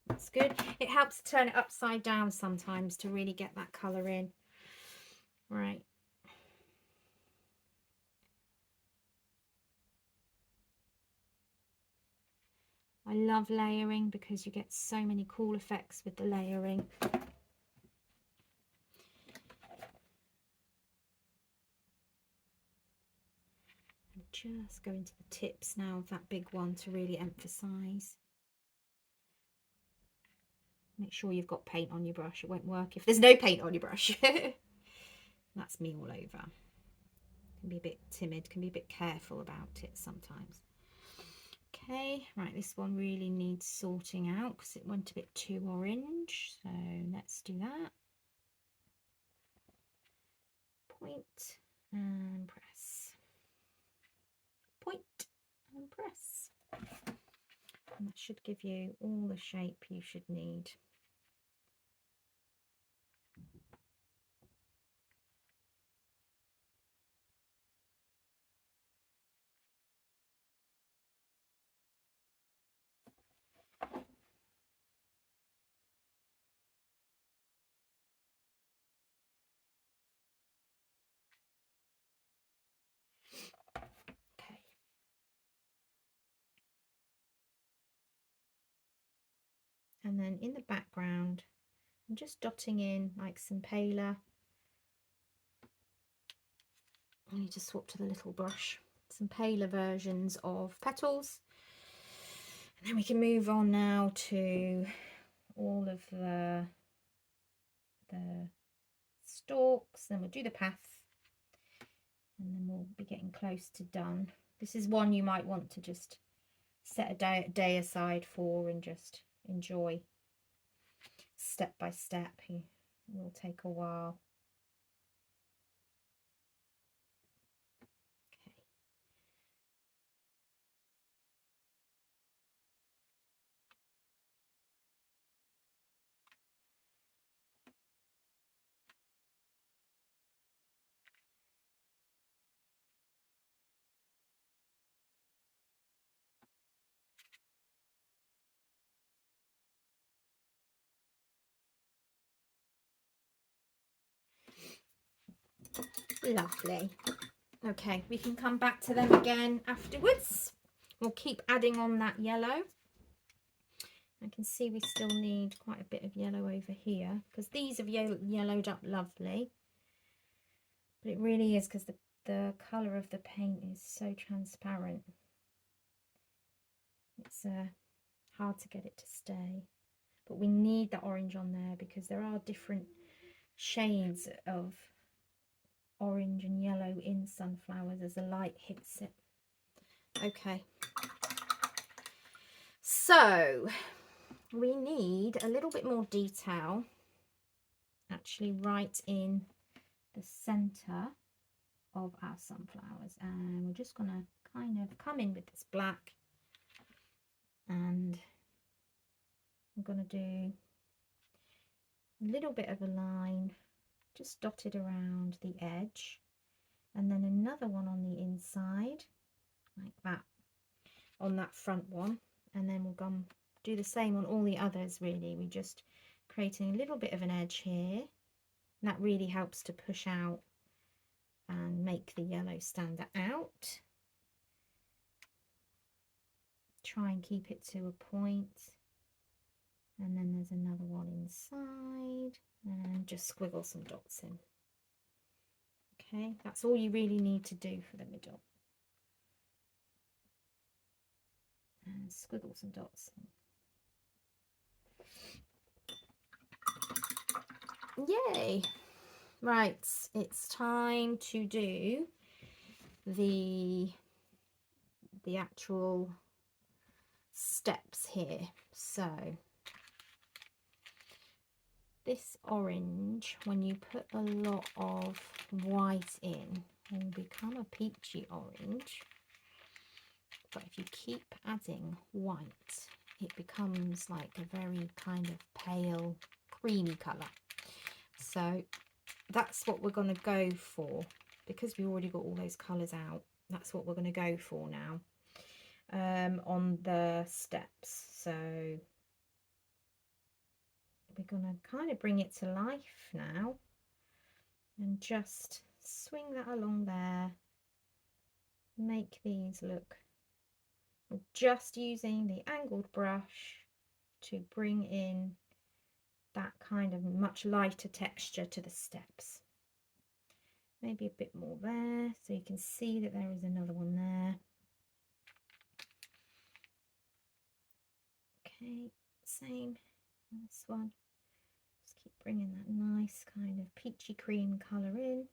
S1: that's good. It helps to turn it upside down sometimes to really get that colour in. Right. I love layering because you get so many cool effects with the layering. And just go into the tips now of that big one to really emphasize. Make sure you've got paint on your brush. It won't work if there's no paint on your brush. That's me all over. Can be a bit timid, can be a bit careful about it sometimes. Okay, right, this one really needs sorting out because it went a bit too orange, so let's do that. Point and press. Point and press. And that should give you all the shape you should need. And then in the background, I'm just dotting in like some paler. I need to swap to the little brush. Some paler versions of petals. And then we can move on now to all of the stalks. Then we'll do the path. and then we'll be getting close to done. This is one you might want to just set a day aside for and just enjoy step by step. It will take a while. Lovely. Okay, we can come back to them again afterwards. We'll keep adding on that yellow. I can see we still need quite a bit of yellow over here because these have yellowed up lovely. But it really is because the colour of the paint is so transparent. It's hard to get it to stay. But we need the orange on there because there are different shades of orange and yellow in sunflowers as the light hits it. Okay. So we need a little bit more detail actually right in the center of our sunflowers, and we're just gonna kind of come in with this black, and I'm gonna do a little bit of a line just dotted around the edge, and then another one on the inside like that on that front one, and then we'll go do the same on all the others. Really, we're just creating a little bit of an edge here, and that really helps to push out and make the yellow stand out. Try and keep it to a point, and then there's another one inside, and just squiggle some dots in. Okay, that's all you really need to do for the middle. And squiggle some dots in. Yay! Right, it's time to do the actual steps here. So this orange, when you put a lot of white in, will become a peachy orange. But if you keep adding white, it becomes like a very kind of pale, creamy colour. So that's what we're going to go for, because we've already got all those colours out. That's what we're going to go for now on the steps. So we're going to kind of bring it to life now and just swing that along there. Make these look. We're just using the angled brush to bring in that kind of much lighter texture to the steps. Maybe a bit more there, so you can see that there is another one there. Okay, same on this one. Just keep bringing that nice kind of peachy cream colour in.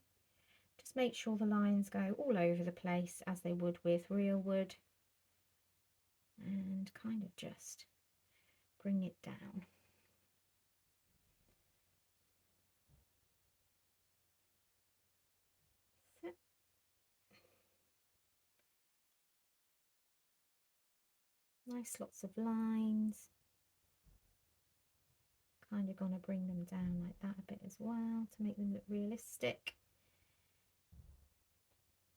S1: Just make sure the lines go all over the place as they would with real wood, and kind of just bring it down. Nice, lots of lines. Kind of going to bring them down like that a bit as well to make them look realistic.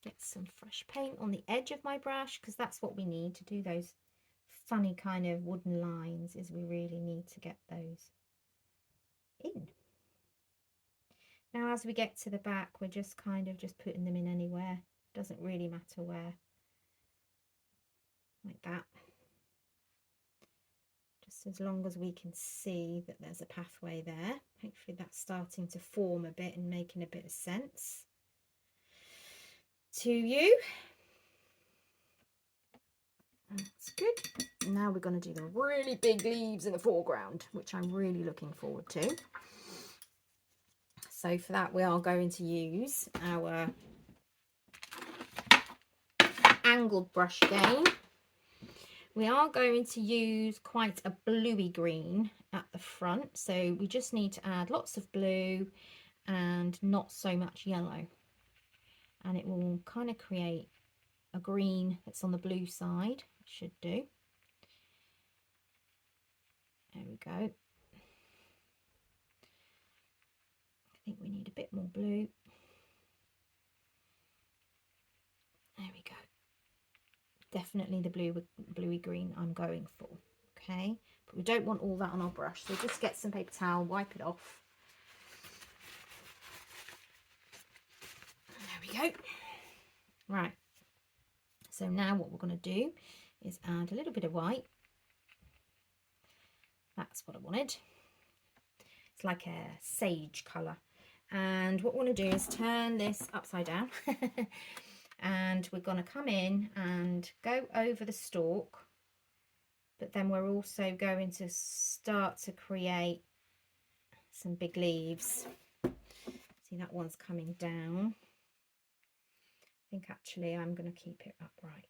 S1: Get some fresh paint on the edge of my brush, because that's what we need to do those funny kind of wooden lines, is we really need to get those in. Now as we get to the back, we're just kind of just putting them in anywhere. Doesn't really matter where. Like that. Just as long as we can see that there's a pathway there. Hopefully that's starting to form a bit and making a bit of sense to you. That's good. Now we're going to do the really big leaves in the foreground, which I'm really looking forward to. So for that we are going to use our angled brush again. We are going to use quite a bluey green at the front, so we just need to add lots of blue and not so much yellow, and it will kind of create a green that's on the blue side. It should do. There we go. I think we need a bit more blue. There we go. Definitely the bluey green I'm going for. Okay, but we don't want all that on our brush, so just get some paper towel, wipe it off. There we go. Right, so now what we're going to do is add a little bit of white. That's what I wanted. It's like a sage colour. And what we want to do is turn this upside down. And we're going to come in and go over the stalk, but then we're also going to start to create some big leaves. See, that one's coming down. I think actually I'm going to keep it upright,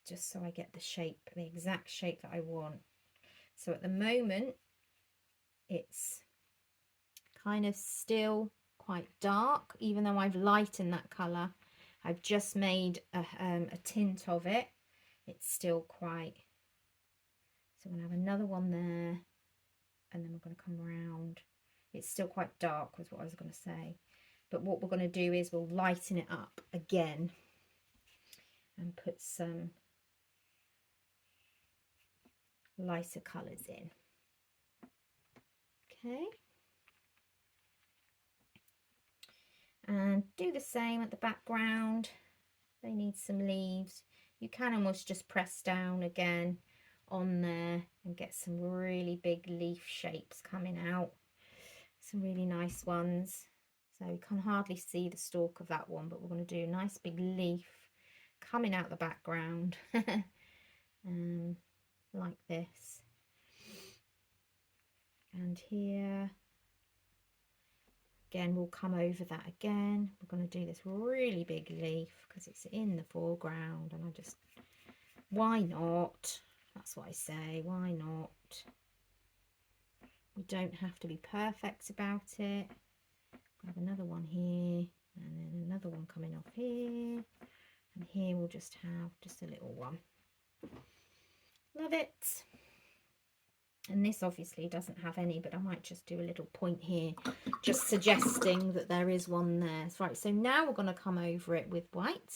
S1: just so I get the shape, the exact shape that I want. So at the moment it's kind of still quite dark, even though I've lightened that colour. I've just made a tint of it. It's still quite, so I'm going to have another one there, and then we're going to come around. It's still quite dark was what I was going to say, but what we're going to do is we'll lighten it up again and put some lighter colours in. Okay, and do the same at the background. They need some leaves. You can almost just press down again on there and get some really big leaf shapes coming out, some really nice ones. So you can hardly see the stalk of that one, but we're going to do a nice big leaf coming out the background. Like this. And here again, we'll come over that again. We're going to do this really big leaf because it's in the foreground, and I just, why not? That's what I say, why not? We don't have to be perfect about it. Grab another one here, and then another one coming off here, and here we'll just have just a little one. Love it. And this obviously doesn't have any, but I might just do a little point here, just suggesting that there is one there. Right, so now we're going to come over it with white.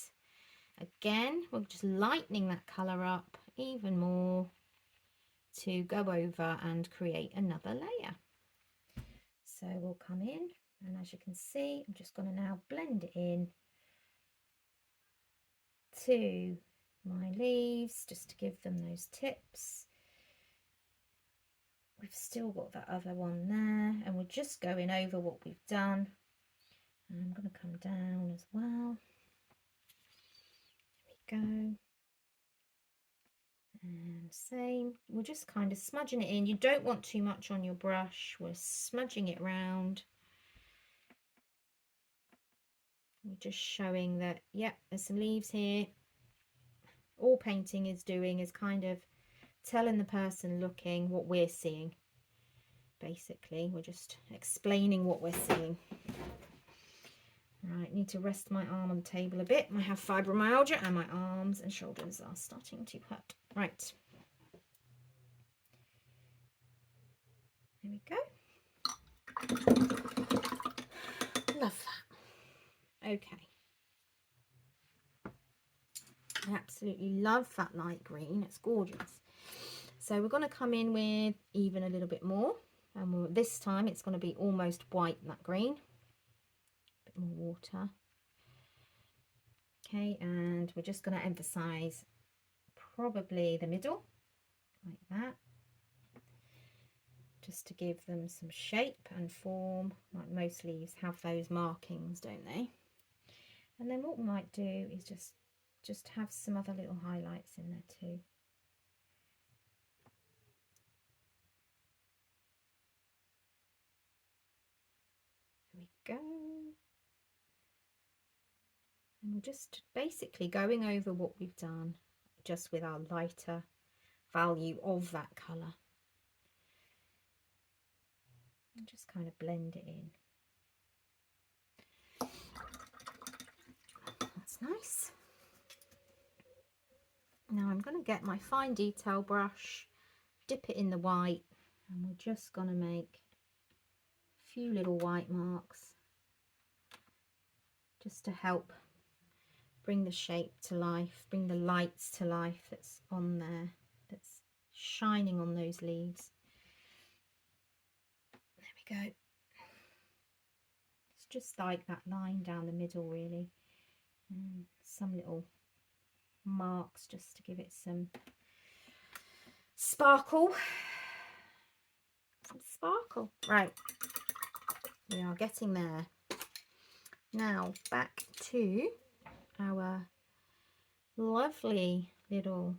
S1: Again, we're just lightening that colour up even more to go over and create another layer. So we'll come in, and as you can see, I'm just going to now blend it in to my leaves, just to give them those tips. We've still got that other one there, and we're just going over what we've done. And I'm going to come down as well. There we go. And same, we're just kind of smudging it in. You don't want too much on your brush. We're smudging it round. We're just showing that, yep, there's some leaves here. All painting is doing is kind of telling the person looking what we're seeing. Basically, we're just explaining what we're seeing. Right, need to rest my arm on the table a bit. I have fibromyalgia and my arms and shoulders are starting to hurt. Right. There we go. Love that. Okay. I absolutely love that light green. It's gorgeous. So we're going to come in with even a little bit more. And this time it's going to be almost white, that green. A bit more water. Okay, and we're just going to emphasize probably the middle, like that. Just to give them some shape and form. Like most leaves have those markings, don't they? And then what we might do is just have some other little highlights in there too. There we go. And we're just basically going over what we've done, just with our lighter value of that colour. And just kind of blend it in. That's nice. Now I'm going to get my fine detail brush, dip it in the white, and we're just going to make a few little white marks just to help bring the shape to life, bring the lights to life that's on there, that's shining on those leaves. There we go. It's just like that line down the middle really, and some little marks just to give it some sparkle. Some sparkle. Right, we are getting there. Now back to our lovely little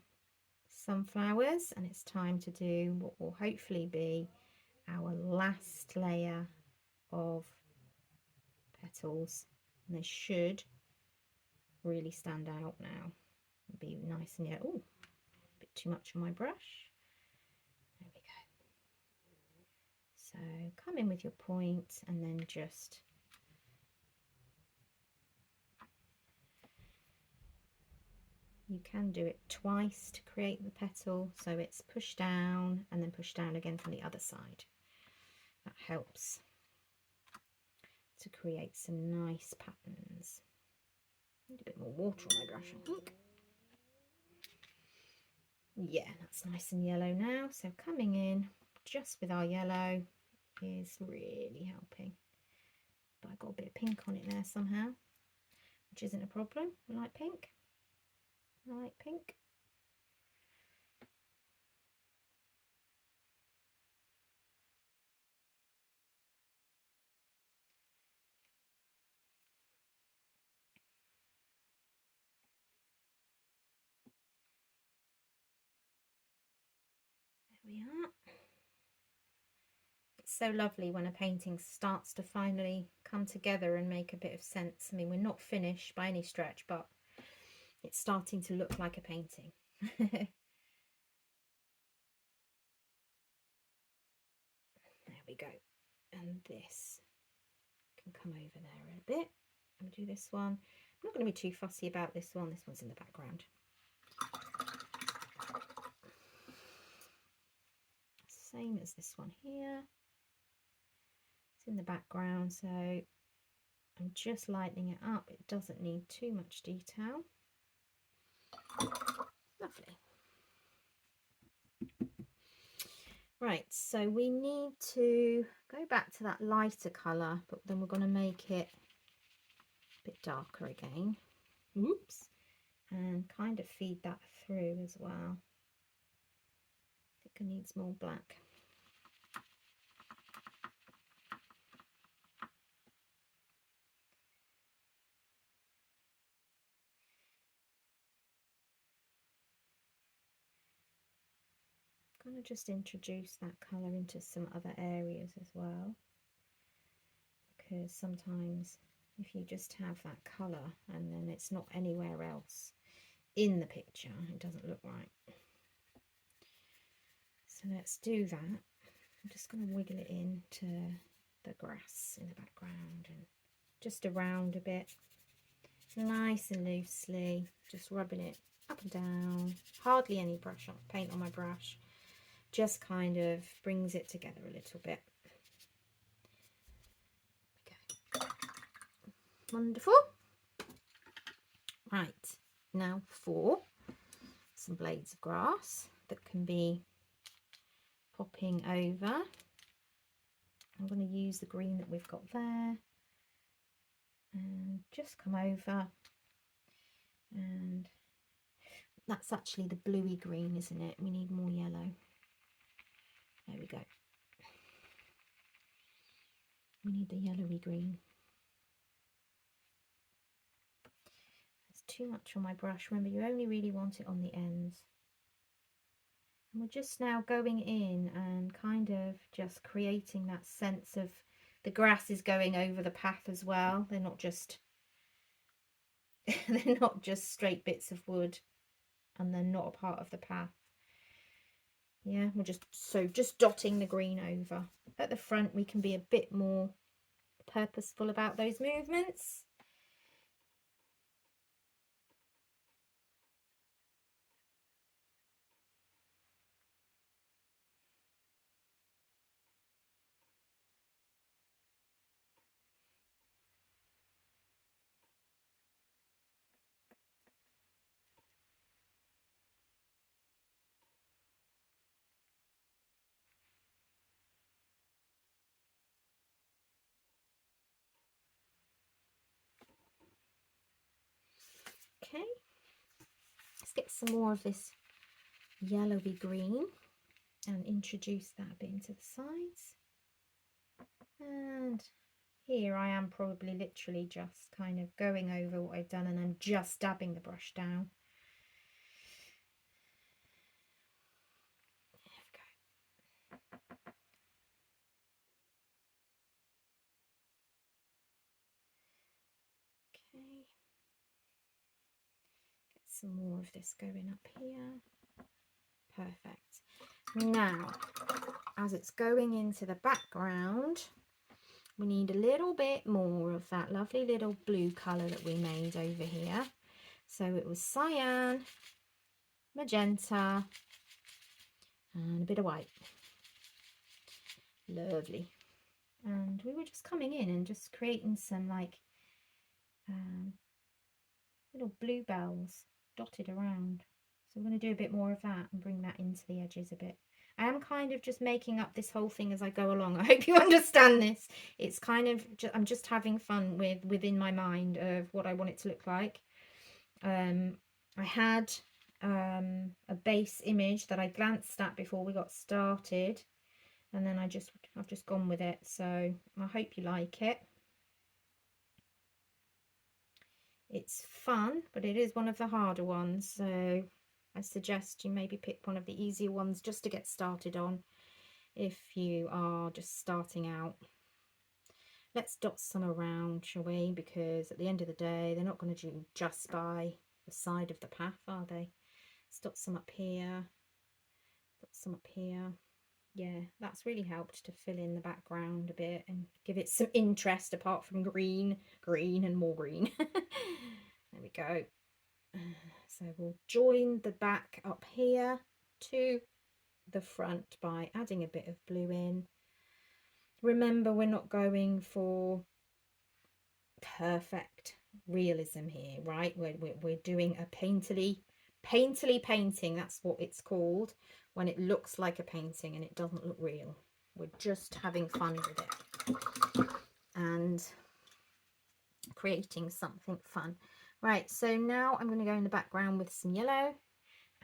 S1: sunflowers, and it's time to do what will hopefully be our last layer of petals, and they should really stand out now. Be nice and yellow. Oh, a bit too much on my brush. There we go. So come in with your point and then just you can do it twice to create the petal, so it's push down and then push down again from the other side. That helps to create some nice patterns. Need a bit more water on my brush, I think. Yeah, that's nice and yellow now. So coming in just with our yellow is really helping. But I got a bit of pink on it there somehow, which isn't a problem. I like pink. I like pink. There we are. It's so lovely when a painting starts to finally come together and make a bit of sense. I mean, we're not finished by any stretch, but it's starting to look like a painting. There we go. And this can come over there a bit. I'm going to do this one. I'm not going to be too fussy about this one. This one's in the background. Same as this one here. It's in the background, so I'm just lightening it up. It doesn't need too much detail. Lovely. Right, so we need to go back to that lighter colour, but then we're going to make it a bit darker again. Oops. And kind of feed that through as well. I think it needs more black. I'm going to just introduce that colour into some other areas as well, because sometimes if you just have that colour and then it's not anywhere else in the picture, it doesn't look right. So let's do that. I'm just going to wiggle it into the grass in the background and just around a bit, nice and loosely, just rubbing it up and down. Hardly any brush on paint on my brush, just kind of brings it together a little bit. Okay. Wonderful. Right, now for some blades of grass that can be popping over. I'm going to use the green that we've got there and just come over, and that's actually the bluey green, isn't it? We need more yellow. There we go. We need the yellowy green. There's too much on my brush. Remember, you only really want it on the ends. And we're just now going in and kind of just creating that sense of the grass is going over the path as well. They're not just they're not just straight bits of wood and they're not a part of the path. Yeah, we're just dotting the green over. At the front we can be a bit more purposeful about those movements. Okay, let's get some more of this yellowy green and introduce that a bit into the sides. And here I am probably literally just kind of going over what I've done and then just dabbing the brush down. There we go. Okay. Get some more of this going up here. Perfect. Now, as it's going into the background, we need a little bit more of that lovely little blue colour that we made over here. So it was cyan, magenta, and a bit of white. Lovely. And we were just coming in and just creating some like little bluebells dotted around. So we're going to do a bit more of that and bring that into the edges a bit. I am kind of just making up this whole thing as I go along. I hope you understand this. It's kind of, I'm just having fun within my mind of what I want it to look like. I had a base image that I glanced at before we got started. And then I've just gone with it. So I hope you like it. It's fun, but it is one of the harder ones. So I suggest you maybe pick one of the easier ones just to get started on if you are just starting out. Let's dot some around, shall we? Because at the end of the day, they're not going to do just by the side of the path, are they? Let's dot some up here, dot some up here. Yeah, that's really helped to fill in the background a bit and give it some interest apart from green, and more green. There we go. So we'll join the back up here to the front by adding a bit of blue in. Remember, we're not going for perfect realism here, right? We're doing a painterly painting. That's what it's called when it looks like a painting and it doesn't look real. We're just having fun with it and creating something fun. Right, so now I'm going to go in the background with some yellow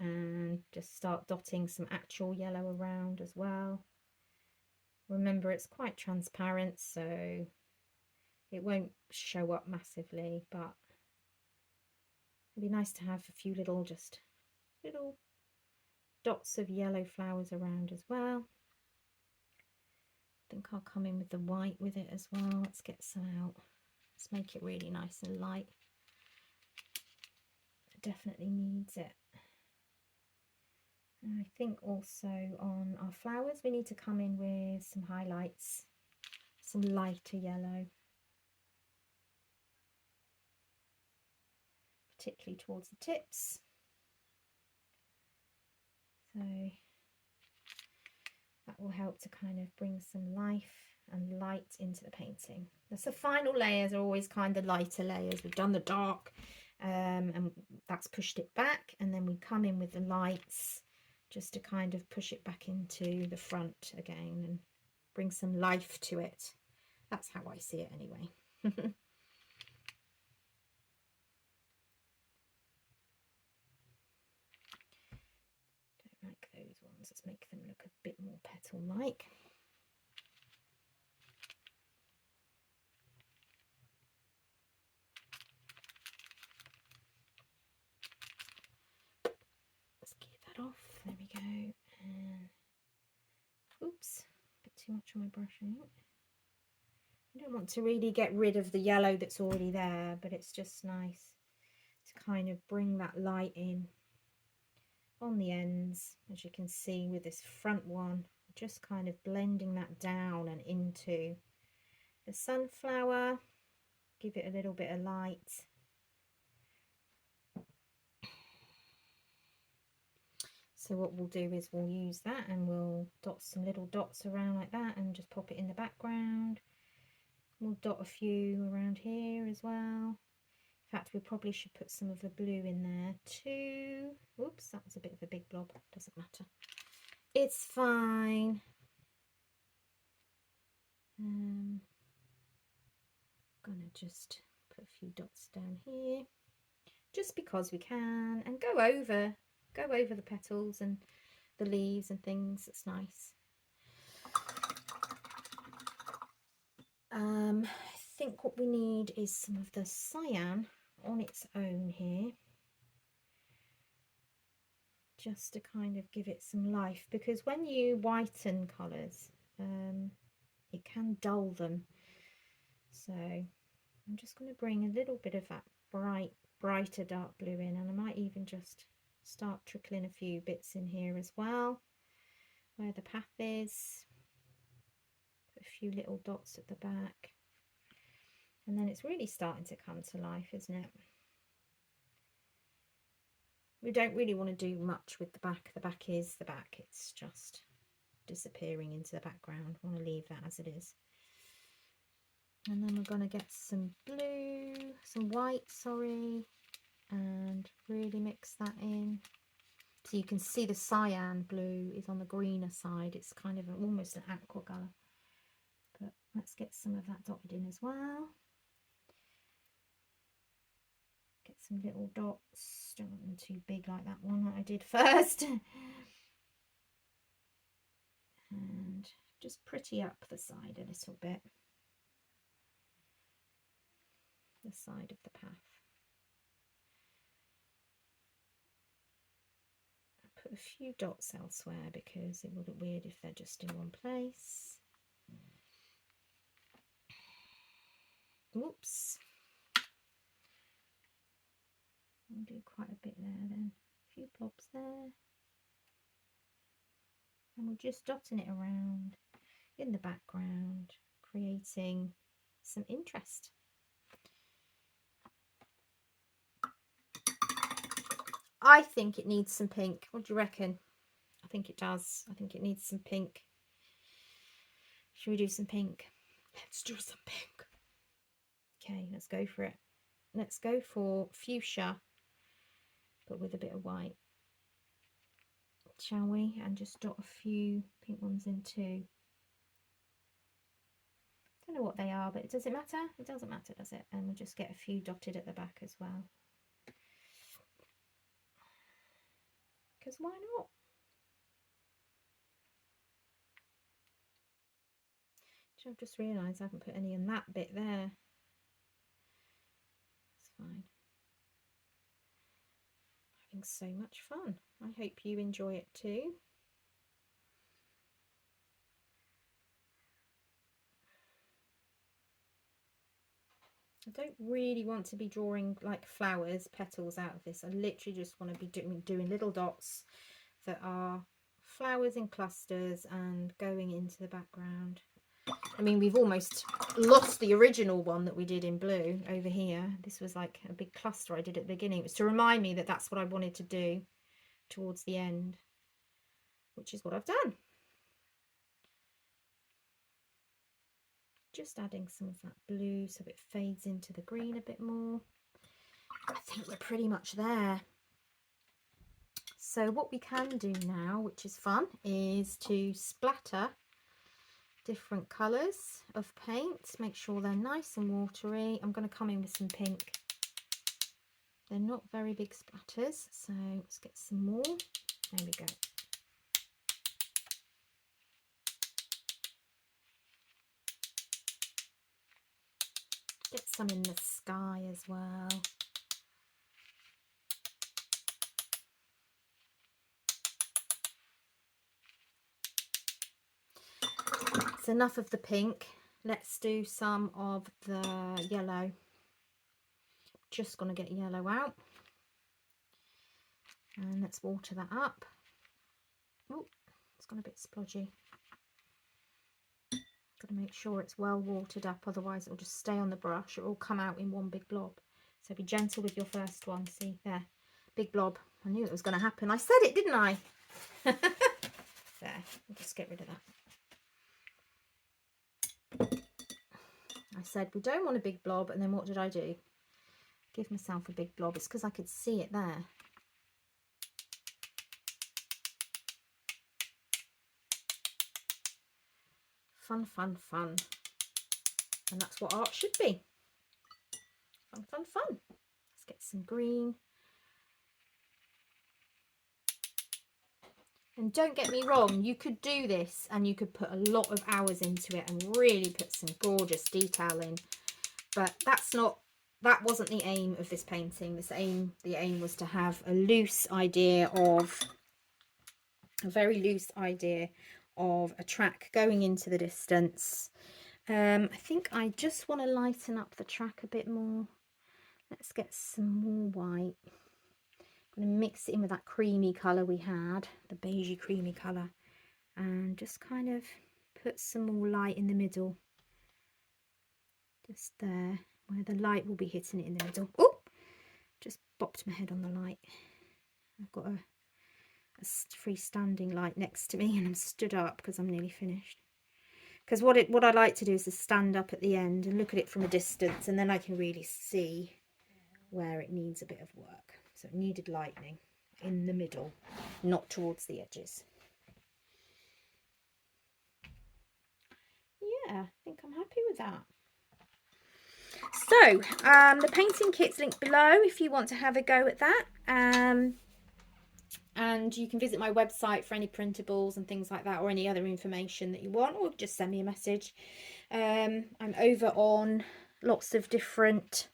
S1: and just start dotting some actual yellow around as well. Remember, it's quite transparent, so it won't show up massively, but it'd be nice to have a few little dots of yellow flowers around as well. I think I'll come in with the white with it as well. Let's get some out. Let's make it really nice and light. It definitely needs it. And I think also on our flowers we need to come in with some highlights, some lighter yellow, particularly towards the tips. So that will help to kind of bring some life and light into the painting. The final layers are always kind of lighter layers. We've done the dark and that's pushed it back, and then we come in with the lights just to kind of push it back into the front again and bring some life to it. That's how I see it anyway. Don't like those ones. Let's make them look a bit more petal-like. Let's get that off. There we go. And oops, a bit too much on my brush, I think. I don't want to really get rid of the yellow that's already there, but it's just nice kind of bring that light in on the ends, as you can see with this front one, just kind of blending that down and into the sunflower, give it a little bit of light. So what we'll do is we'll use that and we'll dot some little dots around like that and just pop it in the background. We'll dot a few around here as well. In fact, we probably should put some of the blue in there too. Oops, that was a bit of a big blob. Doesn't matter. It's fine. Gonna just put a few dots down here, just because we can, and go over the petals and the leaves and things. It's nice. I think what we need is some of the cyan on its own here, just to kind of give it some life, because when you whiten colours, it can dull them. So I'm just going to bring a little bit of that brighter dark blue in, and I might even just start trickling a few bits in here as well, where the path is. Put a few little dots at the back, and then it's really starting to come to life, isn't it? We don't really want to do much with the back. The back is the back. It's just disappearing into the background. I want to leave that as it is. And then we're going to get some blue, some white, sorry, and really mix that in. So you can see the cyan blue is on the greener side. It's kind of almost an aqua colour. But let's get some of that dotted in as well. Get some little dots. Don't want them too big like that one that I did first. And just pretty up the side a little bit. The side of the path. I put a few dots elsewhere because it would look weird if they're just in one place. Oops. I'll do quite a bit there then. A few blobs there. And we're just dotting it around in the background, creating some interest. I think it needs some pink. What do you reckon? I think it does. I think it needs some pink. Should we do some pink? Let's do some pink. Okay, let's go for it. Let's go for fuchsia, but with a bit of white, shall we? And just dot a few pink ones in too. Don't know what they are, but does it matter? It doesn't matter, does it? And we'll just get a few dotted at the back as well. Because why not? I've just realised I haven't put any in that bit there. It's fine. Having so much fun. I hope you enjoy it too. I don't really want to be drawing like flowers, petals out of this. I literally just want to be doing little dots that are flowers in clusters and going into the background. I mean, we've almost lost the original one that we did in blue over here. This was like a big cluster I did at the beginning. It was to remind me that that's what I wanted to do towards the end, which is what I've done. Just adding some of that blue so it fades into the green a bit more. I think we're pretty much there. So what we can do now, which is fun, is to splatter different colours of paint. Make sure they're nice and watery. I'm going to come in with some pink. They're not very big splatters, so let's get some more. There we go. Get some in the sky as well. It's enough of the pink. Let's do some of the yellow. Just going to get yellow out. And let's water that up. Oh, it's gone a bit splodgy. Got to make sure it's well watered up, otherwise it'll just stay on the brush. It will come out in one big blob. So be gentle with your first one. See there, big blob. I knew it was going to happen. I said it, didn't I? There, we'll just get rid of that. I said we don't want a big blob, and then what did I do? Give myself a big blob. It's because I could see it there. Fun, fun, fun. And that's what art should be. Fun, fun, fun. Let's get some green. And don't get me wrong, you could do this and you could put a lot of hours into it and really put some gorgeous detail in. But that wasn't the aim of this painting. The aim was to have a very loose idea of a track going into the distance. I think I just want to lighten up the track a bit more. Let's get some more white. I'm going to mix it in with that creamy colour we had, the beigey creamy colour, and just kind of put some more light in the middle. Just there, where the light will be hitting it in the middle. Oh, just bopped my head on the light. I've got a freestanding light next to me and I'm stood up because I'm nearly finished. Because what I like to do is to stand up at the end and look at it from a distance, and then I can really see where it needs a bit of work. So it needed lightening in the middle, not towards the edges. Yeah, I think I'm happy with that. So the painting kit's linked below if you want to have a go at that. And you can visit my website for any printables and things like that, or any other information that you want, or just send me a message. I'm over on lots of different,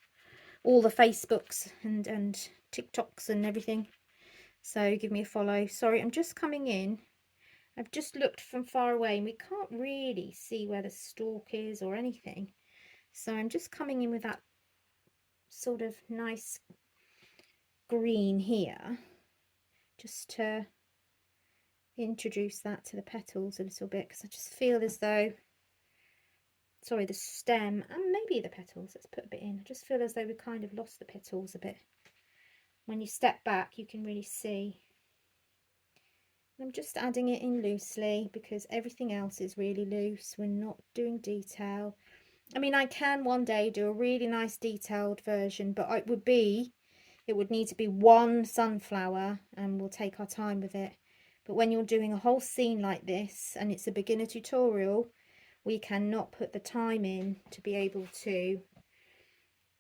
S1: all the Facebooks and TikToks and everything. So give me a follow. Sorry, I'm just coming in. I've just looked from far away and we can't really see where the stalk is or anything. So I'm just coming in with that sort of nice green here, just to introduce that to the petals a little bit, because I just feel as though, sorry, the stem and maybe the petals, let's put a bit in. I just feel as though we kind of lost the petals a bit. When you step back you can really see. I'm just adding it in loosely because everything else is really loose. We're not doing detail. I mean, I can one day do a really nice detailed version, but it would need to be one sunflower and we'll take our time with it. But when you're doing a whole scene like this and it's a beginner tutorial, we cannot put the time in to be able to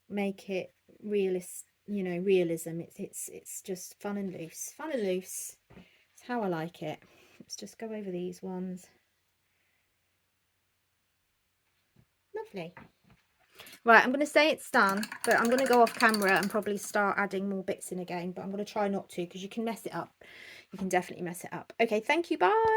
S1: make it realism. It's just fun and loose. Fun and loose. It's how I like it. Let's just go over these ones. Lovely. Right, I'm going to say it's done, but I'm going to go off camera and probably start adding more bits in again, but I'm going to try not to because you can mess it up. You can definitely mess it up. Okay, thank you, bye.